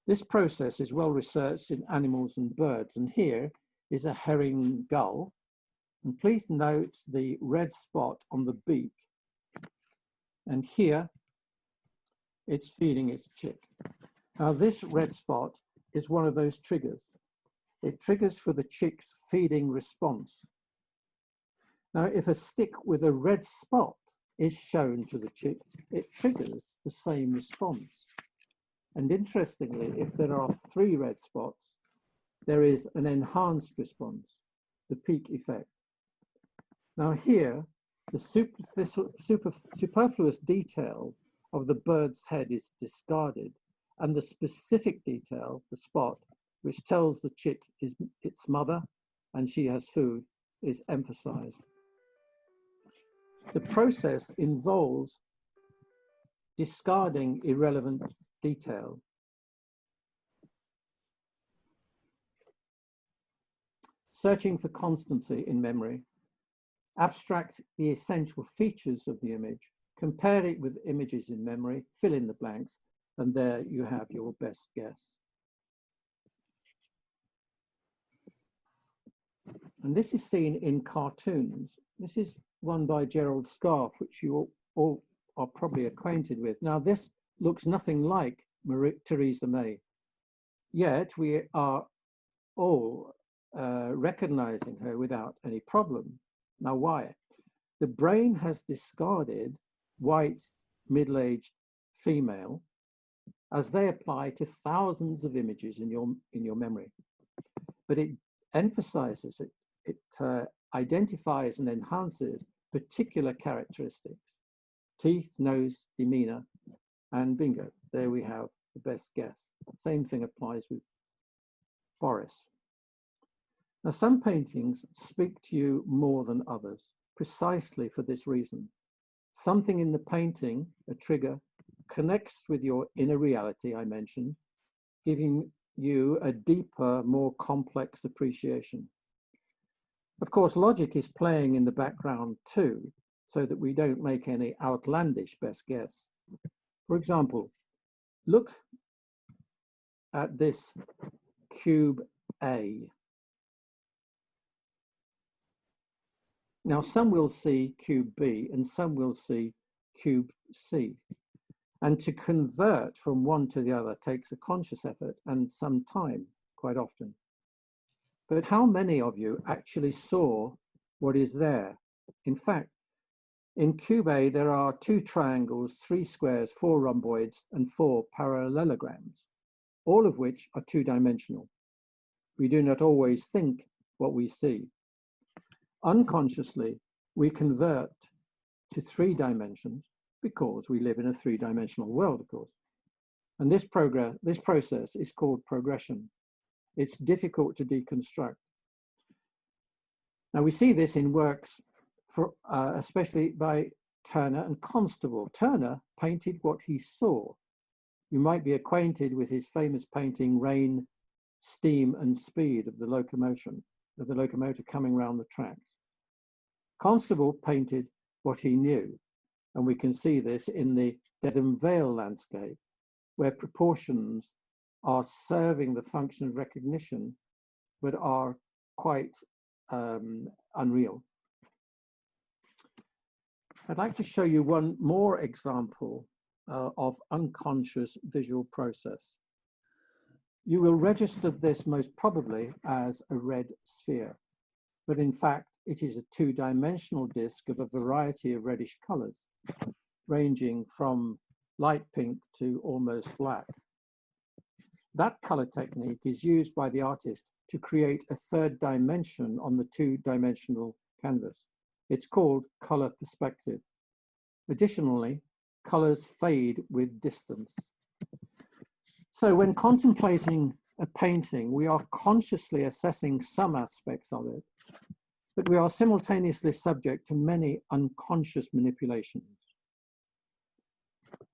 This process is well researched in animals and birds, and here is a herring gull. And please note the red spot on the beak. And here, it's feeding its chick. Now, this red spot is one of those triggers. It triggers for the chick's feeding response. Now, if a stick with a red spot is shown to the chick, it triggers the same response. And interestingly, if there are 3 red spots, there is an enhanced response, the peak effect. Now here, the superfluous detail of the bird's head is discarded, and the specific detail, the spot, which tells the chick is its mother and she has food, is emphasized. The process involves discarding irrelevant detail. Searching for constancy in memory. Abstract the essential features of the image, compare it with images in memory, fill in the blanks, and there you have your best guess. And this is seen in cartoons. This is one by Gerald Scarfe, which you all are probably acquainted with. Now, this looks nothing like Theresa May, yet we are all recognizing her without any problem. Now, why? The brain has discarded white, middle-aged female as they apply to thousands of images in your memory. But it emphasizes it. It identifies and enhances particular characteristics: teeth, nose, demeanor, and bingo, there we have the best guess. Same thing applies with Boris. Now, some paintings speak to you more than others, precisely for this reason. Something in the painting, a trigger, connects with your inner reality I mentioned, giving you a deeper, more complex appreciation. Of course, logic is playing in the background too, so that we don't make any outlandish best guess. For example, look at this cube A. Now, some will see cube B and some will see cube C. And to convert from one to the other takes a conscious effort and some time, quite often. But how many of you actually saw what is there? In fact, in cube A, there are 2 triangles, 3 squares, 4 rhomboids, and 4 parallelograms, all of which are 2-dimensional. We do not always think what we see. Unconsciously, we convert to 3 dimensions because we live in a 3-dimensional world, of course. And this process is called progression. It's difficult to deconstruct. Now, we see this in works, especially by Turner and Constable. Turner painted what he saw. You might be acquainted with his famous painting, Rain, Steam and Speed, of the locomotor coming round the tracks. Constable painted what he knew, and we can see this in the Dedham Vale landscape, where proportions are serving the function of recognition, but are quite unreal. I'd like to show you one more example of unconscious visual process. You will register this most probably as a red sphere, but in fact, it is a 2-dimensional disc of a variety of reddish colors, ranging from light pink to almost black. That color technique is used by the artist to create a 3rd dimension on the 2-dimensional canvas. It's called color perspective. Additionally, colors fade with distance. So when contemplating a painting, we are consciously assessing some aspects of it, but we are simultaneously subject to many unconscious manipulations.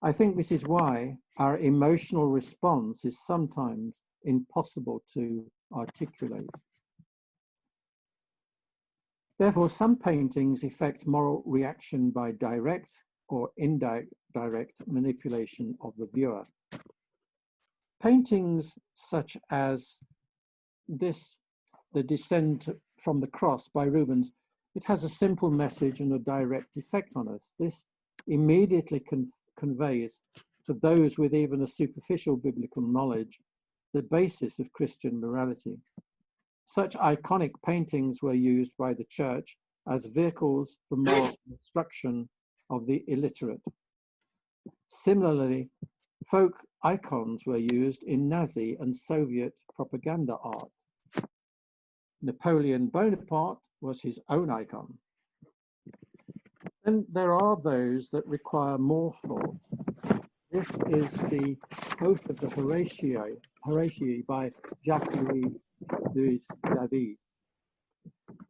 I think this is why our emotional response is sometimes impossible to articulate. Therefore, some paintings effect moral reaction by direct or indirect manipulation of the viewer. Paintings such as this, The Descent from the Cross by Rubens, it has a simple message and a direct effect on us. This immediately conveys to those with even a superficial biblical knowledge the basis of Christian morality. Such iconic paintings were used by the church as vehicles for moral instruction of the illiterate. Similarly, folk icons were used in Nazi and Soviet propaganda art. Napoleon Bonaparte was his own icon. Then there are those that require more thought. This is the Oath of the Horatii by Jacques-Louis David.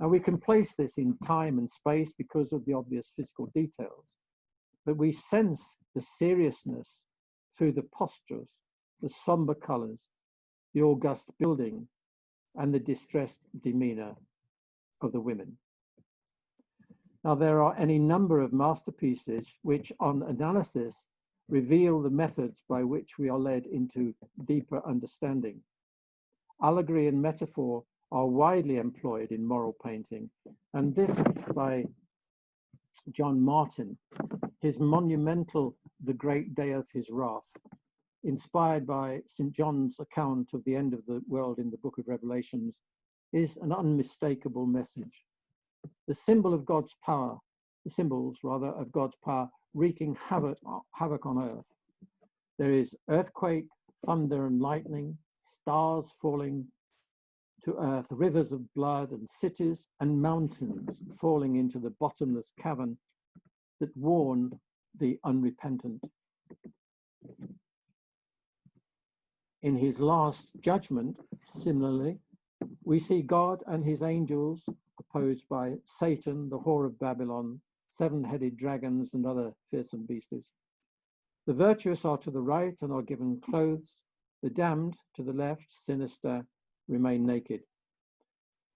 Now we can place this in time and space because of the obvious physical details, but we sense the seriousness through the postures, the somber colors, the august building, and the distressed demeanor of the women. Now there are any number of masterpieces which on analysis reveal the methods by which we are led into deeper understanding. Allegory and metaphor are widely employed in moral painting, and this by John Martin, his monumental The Great Day of His Wrath, inspired by St. John's account of the end of the world in the book of Revelations, is an unmistakable message. The symbol of God's power, the symbols rather of God's power wreaking havoc on earth. There is earthquake, thunder and lightning, stars falling to earth, rivers of blood, and cities and mountains falling into the bottomless cavern that warn the unrepentant. In his last judgment, similarly, we see God and his angels opposed by Satan, the whore of Babylon, seven-headed dragons and other fearsome beasties. The virtuous are to the right and are given clothes. The damned to the left, sinister, remain naked.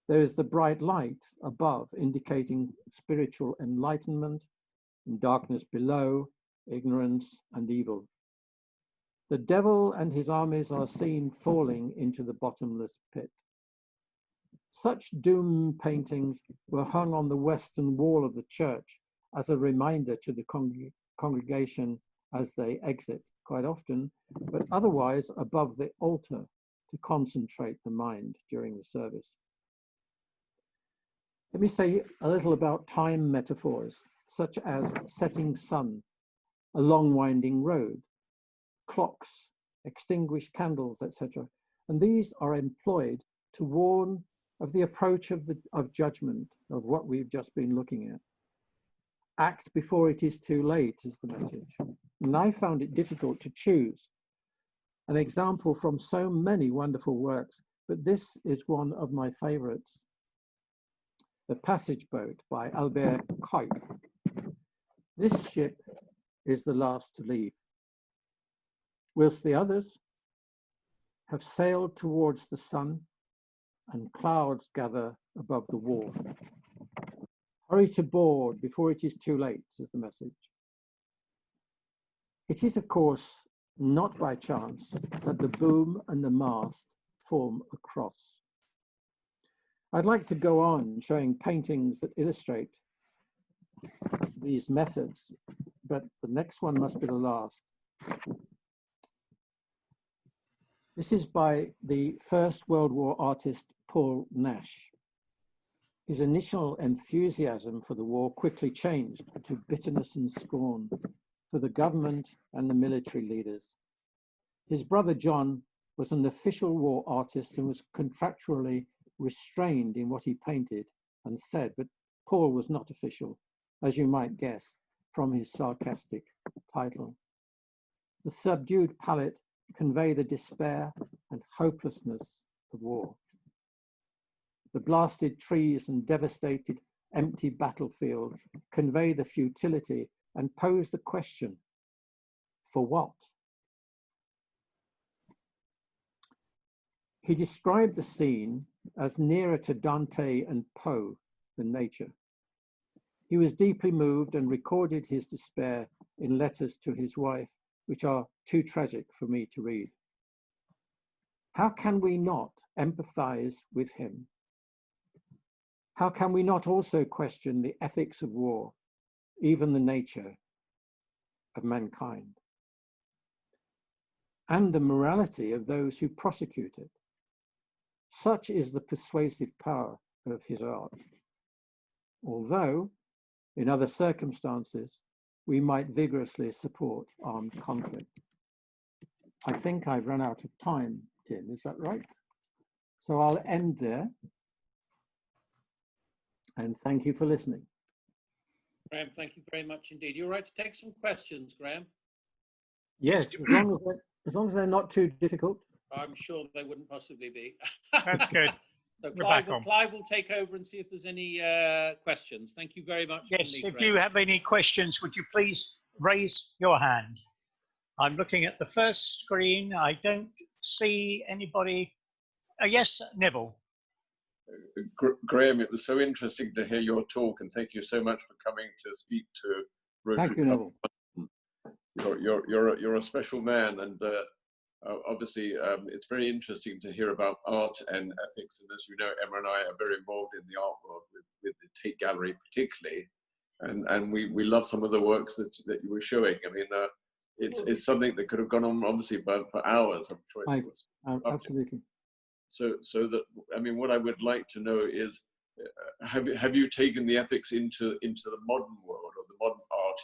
There is the bright light above, indicating spiritual enlightenment, and darkness below, ignorance and evil. The devil and his armies are seen falling into the bottomless pit. Such doom paintings were hung on the western wall of the church as a reminder to the congregation as they exit, quite often, but otherwise above the altar to concentrate the mind during the service. Let me say a little about time metaphors, such as setting sun, a long winding road, clocks, extinguished candles, etc. And these are employed to warn of the approach of judgment, of what we've just been looking at. Act before it is too late is the message. And I found it difficult to choose an example from so many wonderful works, but this is one of my favorites. The Passage Boat by Albert Cuyp. This ship is the last to leave, whilst the others have sailed towards the sun and clouds gather above the wharf. Hurry to board before it is too late, is the message. It is, of course, not by chance that the boom and the mast form a cross. I'd like to go on showing paintings that illustrate these methods, but the next one must be the last. This is by the First World War artist Paul Nash. His initial enthusiasm for the war quickly changed to bitterness and scorn for the government and the military leaders. His brother John was an official war artist and was contractually restrained in what he painted and said, but Paul was not official, as you might guess from his sarcastic title. The subdued palette convey the despair and hopelessness of war. The blasted trees and devastated empty battlefield convey the futility and pose the question, for what? He described the scene as nearer to Dante and Poe than nature. He was deeply moved and recorded his despair in letters to his wife, which are too tragic for me to read. How can we not empathize with him? How can we not also question the ethics of war, even the nature of mankind, and the morality of those who prosecute it? Such is the persuasive power of his art. Although, in other circumstances, we might vigorously support armed conflict. I think I've run out of time, Tim, is that right? So I'll end there. And thank you for listening. Graham, thank you very much indeed. You're right to take some questions, Graham. Yes, as long as they're not too difficult. I'm sure they wouldn't possibly be. That's good. So We're Clive will take over and see if there's any questions. Thank you very much. Yes, if you have any questions, would you please raise your hand? I'm looking at the first screen. I don't see anybody. Yes, Neville. Graham, it was so interesting to hear your talk, and thank you so much for coming to speak to Rotary. Thank you, Neville. You're a special man, and obviously it's very interesting to hear about art and ethics. And as you know, Emma and I are very involved in the art world with the Tate Gallery particularly, and we love some of the works that you were showing. I mean, it's something that could have gone on obviously for hours. I'm sure it was absolutely. So that, I mean, what I would like to know is, have you taken the ethics into the modern world, or the modern art,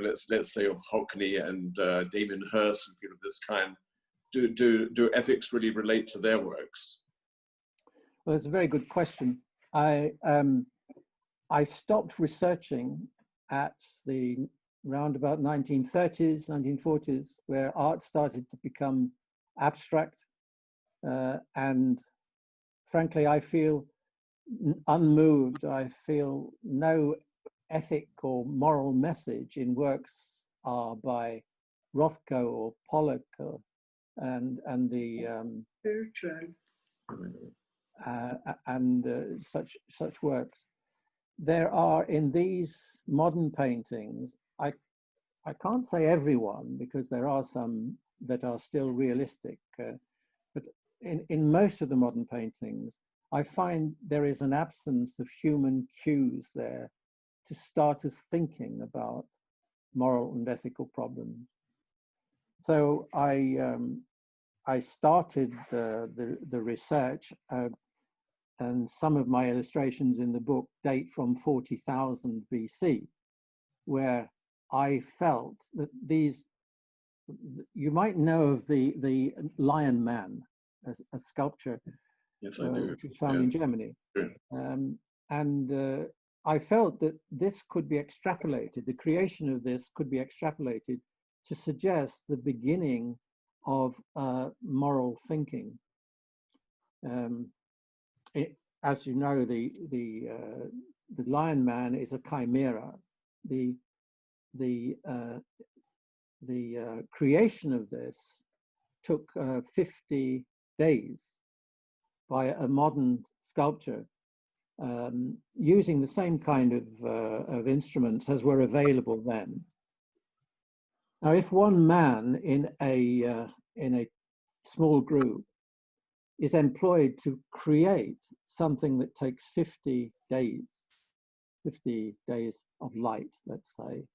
of, let's say of Hockney and Damien Hirst and people of this kind? Do ethics really relate to their works? Well, that's a very good question. I stopped researching at the roundabout 1930s, 1940s, where art started to become abstract. And frankly, I feel unmoved. I feel no ethic or moral message in works by Rothko or Pollock and such works. There are in these modern paintings, I can't say everyone, because there are some that are still realistic, but in most of the modern paintings, I find there is an absence of human cues there to start us thinking about moral and ethical problems. So I started the research, and some of my illustrations in the book date from 40,000 BC, where I felt that you might know of the Lion Man, a sculpture, yes, I do. Which was found in Germany. And I felt that this could be extrapolated, the creation of this could be extrapolated to suggest the beginning of moral thinking. As you know, the Lion Man is a chimera. The creation of this took 50 days by a modern sculptor, using the same kind of instruments as were available then. Now, if one man in a small group is employed to create something that takes 50 days of light, let's say,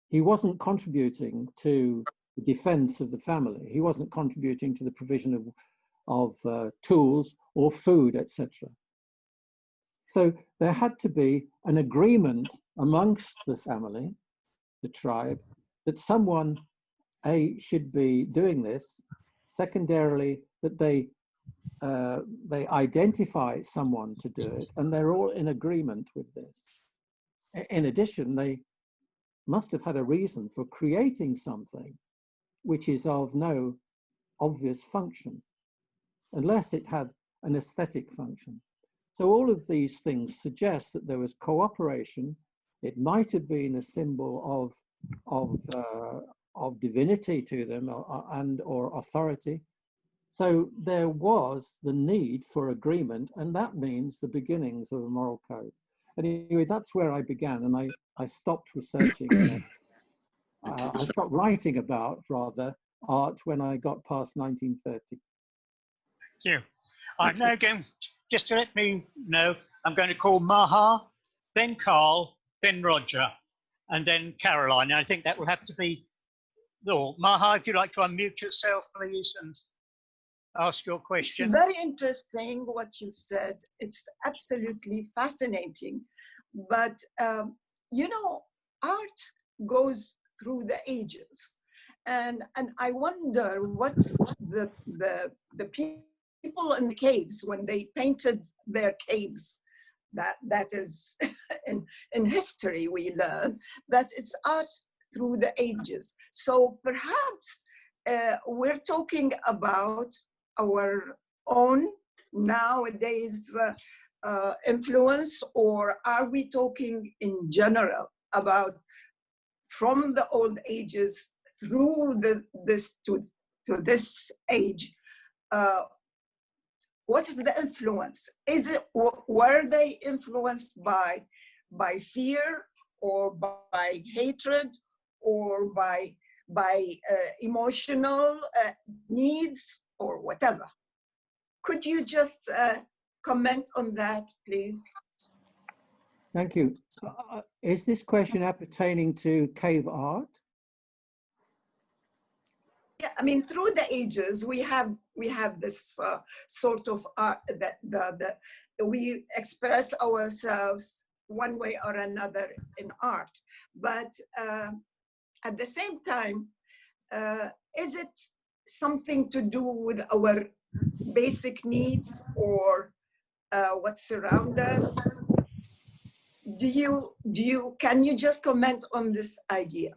he wasn't contributing to the defense of the family. He wasn't contributing to the provision of tools or food, etc. So there had to be an agreement amongst the family, the tribe, that someone, should be doing this. Secondarily, that they identify someone to do it, and they're all in agreement with this. In addition, they must have had a reason for creating something which is of no obvious function, unless it had an aesthetic function. So all of these things suggest that there was cooperation. It might have been a symbol of divinity to them, or authority. So there was the need for agreement, and that means the beginnings of a moral code. Anyway, that's where I began, and I stopped researching. I stopped writing about, rather, art when I got past 1930. Thank you. I'm now going, just to let me know, I'm going to call Maha, then Carl, then Roger, and then Caroline. I think that will have to be all. Maha, if you'd like to unmute yourself, please, and ask your question. It's very interesting what you said. It's absolutely fascinating. But, you know, art goes through the ages. And I wonder what the people in the caves, when they painted their caves, that is in history we learn that it's art through the ages. So perhaps we're talking about our own nowadays influence, or are we talking in general about from the old ages through this to this age? What is the influence? Were they influenced by fear, or by hatred, or by emotional needs, or whatever? Could you just comment on that, please? Thank you. Is this question appertaining to cave art? Yeah, I mean, through the ages, we have this sort of art that we express ourselves one way or another in art. But at the same time, is it something to do with our basic needs, or what surrounds us? Can you just comment on this idea?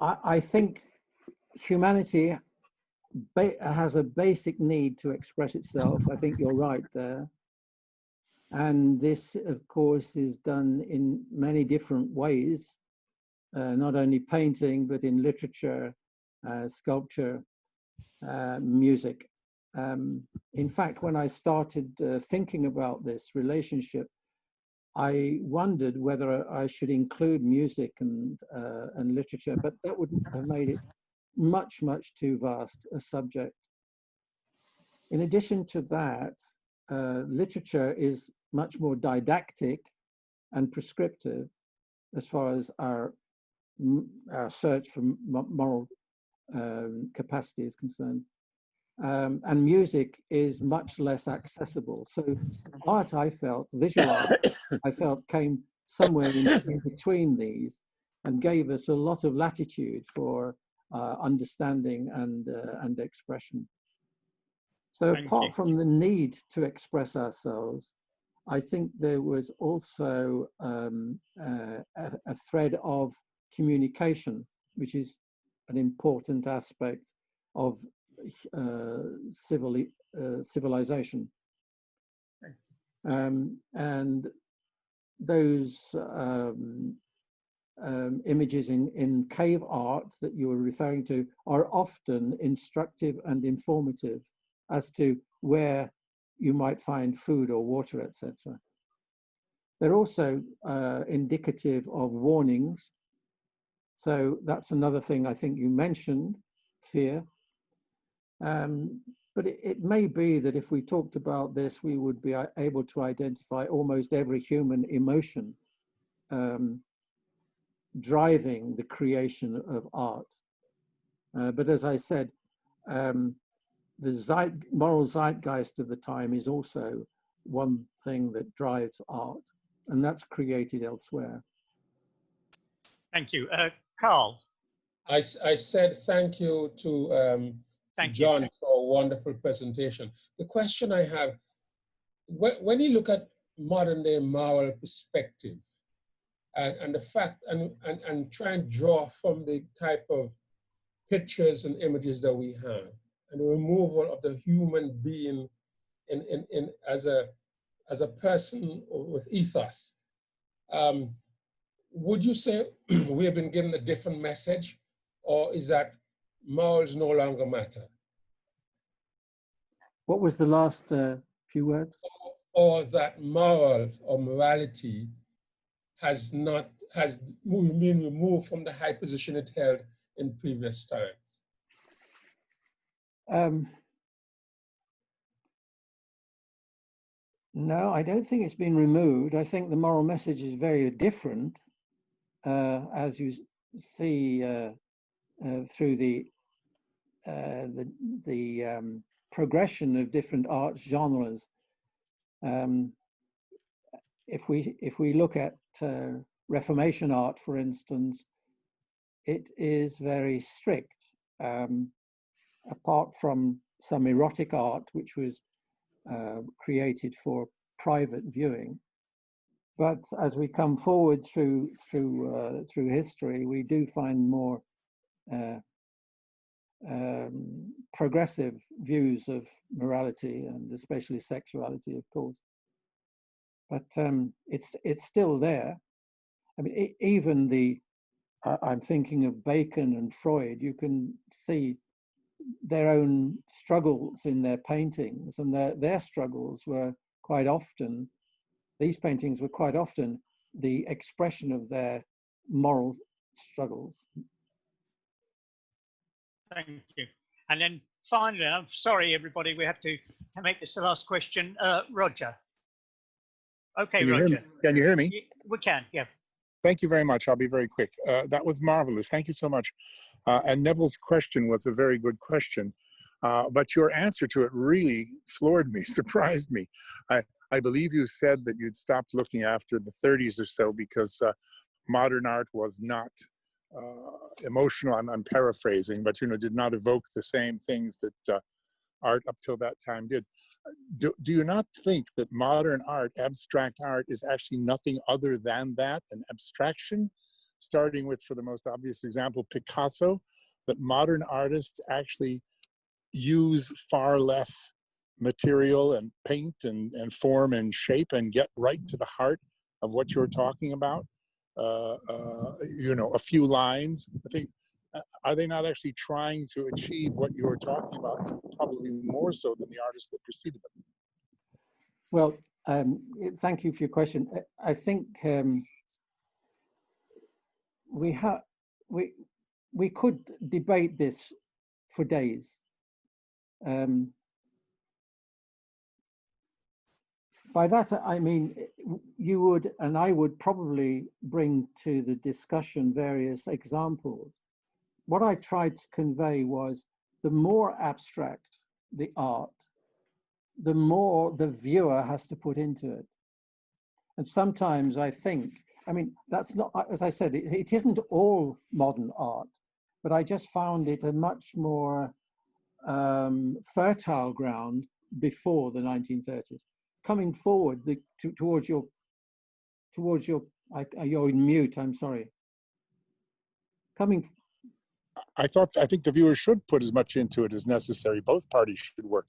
I think humanity has a basic need to express itself. I think you're right there. And this, of course, is done in many different ways, not only painting, but in literature, sculpture, music. In fact, when I started thinking about this relationship, I wondered whether I should include music and literature, but that would have made it much too vast a subject. In addition to that, literature is much more didactic and prescriptive as far as our search for moral capacity is concerned. And music is much less accessible. So art, I felt, visual art, I felt came somewhere in between these and gave us a lot of latitude for understanding and expression. So apart from the need to express ourselves, I think there was also a thread of communication, which is an important aspect of civilization. And those images in cave art that you were referring to are often instructive and informative as to where you might find food or water, etc. They're also indicative of warnings. So that's another thing I think you mentioned, fear. But it may be that if we talked about this, we would be able to identify almost every human emotion driving the creation of art. But as I said, the moral zeitgeist of the time is also one thing that drives art, and that's created elsewhere. Thank you. Carl. I said thank you to John for a wonderful presentation. The question I have, when you look at modern day moral perspective and the fact, and try and draw from the type of pictures and images that we have, and the removal of the human being as a person with ethos, would you say we have been given a different message, or is that morals no longer matter? What was the last few words? Or that moral or morality has been removed from the high position it held in previous times? No, I don't think it's been removed. I think the moral message is very different, as you see through the progression of different art genres. If we look at Reformation art, for instance, it is very strict. Apart from some erotic art, which was created for private viewing. But as we come forward through history, we do find more progressive views of morality and especially sexuality, of course. But it's still there. I mean, even I'm thinking of Bacon and Freud. You can see their own struggles in their paintings, and their struggles were quite often, these paintings were quite often the expression of their moral struggles. Thank you. And then finally, I'm sorry, everybody, we have to make this the last question. Roger. Okay, Can you Roger. hear me? Can you hear me? We can, yeah. Thank you very much. I'll be very quick. That was marvelous. Thank you so much. And Neville's question was a very good question. But your answer to it really floored me, surprised me. I believe you said that you'd stopped looking after the 30s or so because modern art was not emotional. I'm paraphrasing, but did not evoke the same things that art up till that time did. Do you not think that modern art, abstract art, is actually nothing other than that, an abstraction? Starting with, for the most obvious example, Picasso, that modern artists actually use far less material and paint and form and shape and get right to the heart of what you're talking about. A few lines. I think, are they not actually trying to achieve what you're talking about, probably more so than the artists that preceded them? Well, thank you for your question. I think we could debate this for days. By that, I mean, you would, and I would probably bring to the discussion various examples. What I tried to convey was the more abstract the art, the more the viewer has to put into it. And sometimes I think, I mean, that's not, as I said, it isn't all modern art, but I just found it a much more fertile ground before the 1930s. Coming forward towards your, you're in mute, I'm sorry. I think the viewer should put as much into it as necessary. Both parties should work.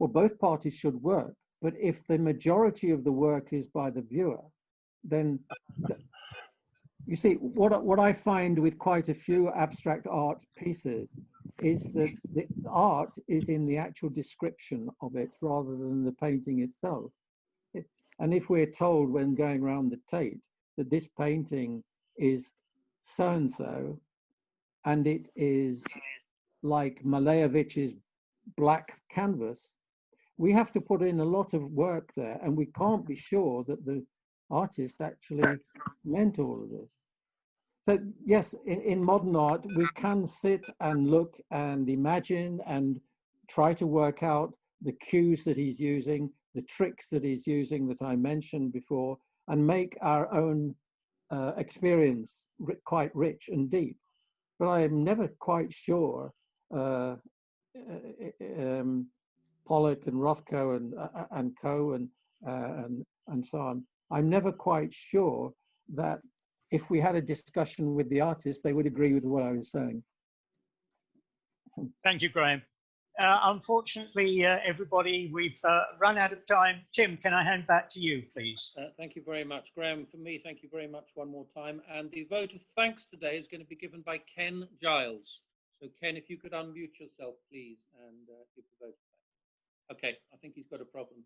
Well, both parties should work, but if the majority of the work is by the viewer, then you see, what I find with quite a few abstract art pieces is that the art is in the actual description of it rather than the painting itself. And if we're told when going around the Tate that this painting is so-and-so, and it is like Malejevich's black canvas, we have to put in a lot of work there, and we can't be sure that the artist actually meant all of this. So yes, in modern art, we can sit and look and imagine and try to work out the cues that he's using, the tricks that he's using that I mentioned before, and make our own experience quite rich and deep. But I am never quite sure Pollock and Rothko and Co. and so on. I'm never quite sure that if we had a discussion with the artists, they would agree with what I was saying. Thank you, Graham. Unfortunately, everybody, we've run out of time. Tim, can I hand back to you, please? Thank you very much, Graham. For me, thank you very much one more time. And the vote of thanks today is going to be given by Ken Giles. So Ken, if you could unmute yourself, please, and give the vote of thanks. Okay, I think he's got a problem.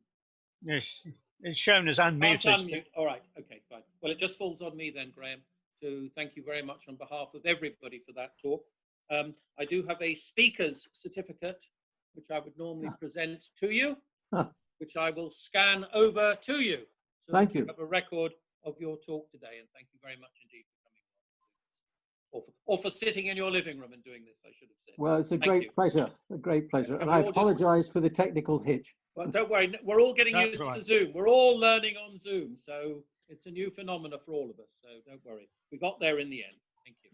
Yes, it's shown as unmuted. Unmute. All right, okay, fine. Well, it just falls on me then, Graham, to thank you very much on behalf of everybody for that talk. I do have a speaker's certificate, which I would normally present to you, which I will scan over to you. So thank you. Have a record of your talk today, and thank you very much indeed for coming on, or for sitting in your living room and doing this, I should have said. Well, it's a great pleasure, and I apologize for the technical hitch. Well, don't worry, we're all getting used to Zoom. We're all learning on Zoom, so It's a new phenomena for all of us, so don't worry. We got there in the end. Thank you.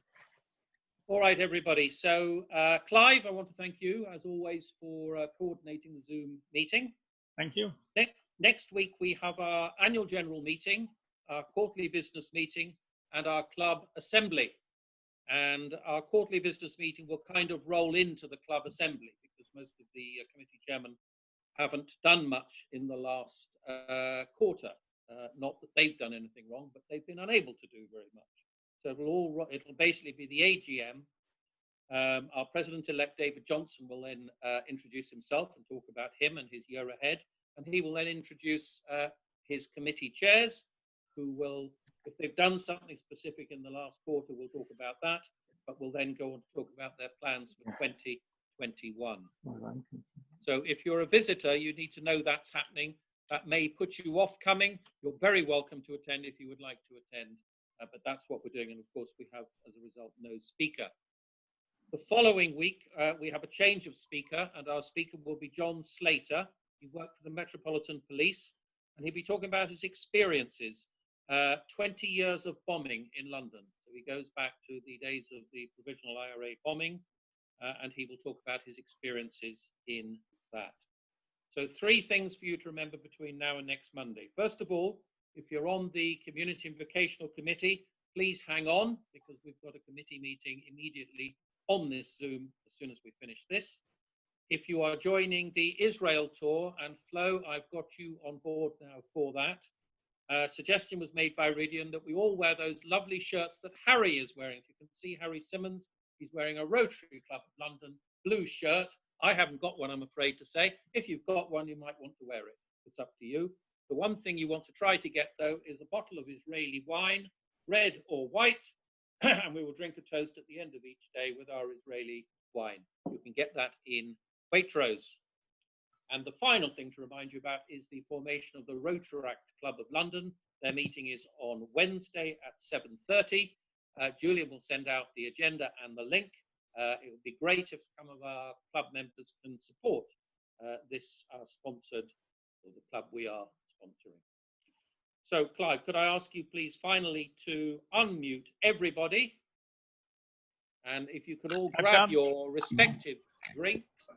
All right, everybody. So, Clive, I want to thank you, as always, for coordinating the Zoom meeting. Thank you. Next week, we have our annual general meeting, our quarterly business meeting, and our club assembly. And our quarterly business meeting will kind of roll into the club assembly because most of the committee chairmen haven't done much in the last quarter. Not that they've done anything wrong, but they've been unable to do very much. So it'll basically be the AGM. Our president-elect David Johnson will then introduce himself and talk about him and his year ahead. And he will then introduce his committee chairs, who will, if they've done something specific in the last quarter, we'll talk about that, but we'll then go on to talk about their plans for 2021. So if you're a visitor, you need to know that's happening. That may put you off coming. You're very welcome to attend if you would like to attend, but that's what we're doing. And of course, we have, as a result, no speaker. The following week, we have a change of speaker, and our speaker will be John Slater. He worked for the Metropolitan Police, and he'll be talking about his experiences. 20 years of bombing in London. So he goes back to the days of the provisional IRA bombing, and he will talk about his experiences in that. So 3 things for you to remember between now and next Monday. First of all, if you're on the Community and Vocational Committee, please hang on, because we've got a committee meeting immediately on this Zoom as soon as we finish this. If you are joining the Israel tour, and Flo, I've got you on board now for that. Suggestion was made by Ridian that we all wear those lovely shirts that Harry is wearing. If you can see Harry Simmons, he's wearing a Rotary Club of London blue shirt. I haven't got one, I'm afraid to say. If you've got one, you might want to wear it. It's up to you. The one thing you want to try to get, though, is a bottle of Israeli wine, red or white, and we will drink a toast at the end of each day with our Israeli wine. You can get that in Waitrose. And the final thing to remind you about is the formation of the Rotaract Club of London. Their meeting is on Wednesday at 7:30. Julian will send out the agenda and the link. It would be great if some of our club members can support this sponsored, or the club we are sponsoring. So, Clive, could I ask you please finally to unmute everybody? And if you could all grab your respective drinks.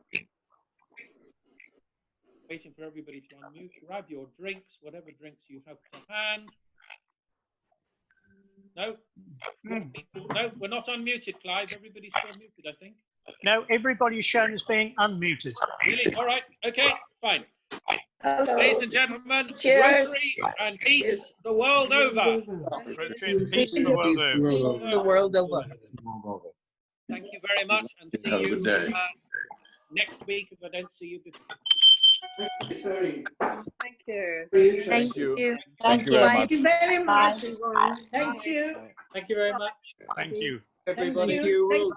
Waiting for everybody to unmute. Grab your drinks, whatever drinks you have to hand. No? No, we're not unmuted, Clive. Everybody's still muted, I think. No, everybody's shown as being unmuted. Really? All right. Okay, fine. Hello. Ladies and gentlemen, Cheers. Rotary and peace the world over. Rotary and peace the world over. Peace the world over. Thank you very much, and see Have a you good day. next week if I don't see you before. Thank you. Thank you. Thank you very much. Thank you very much. Everyone. Thank you. Thank you very much. Thank you. Everybody. Thank you.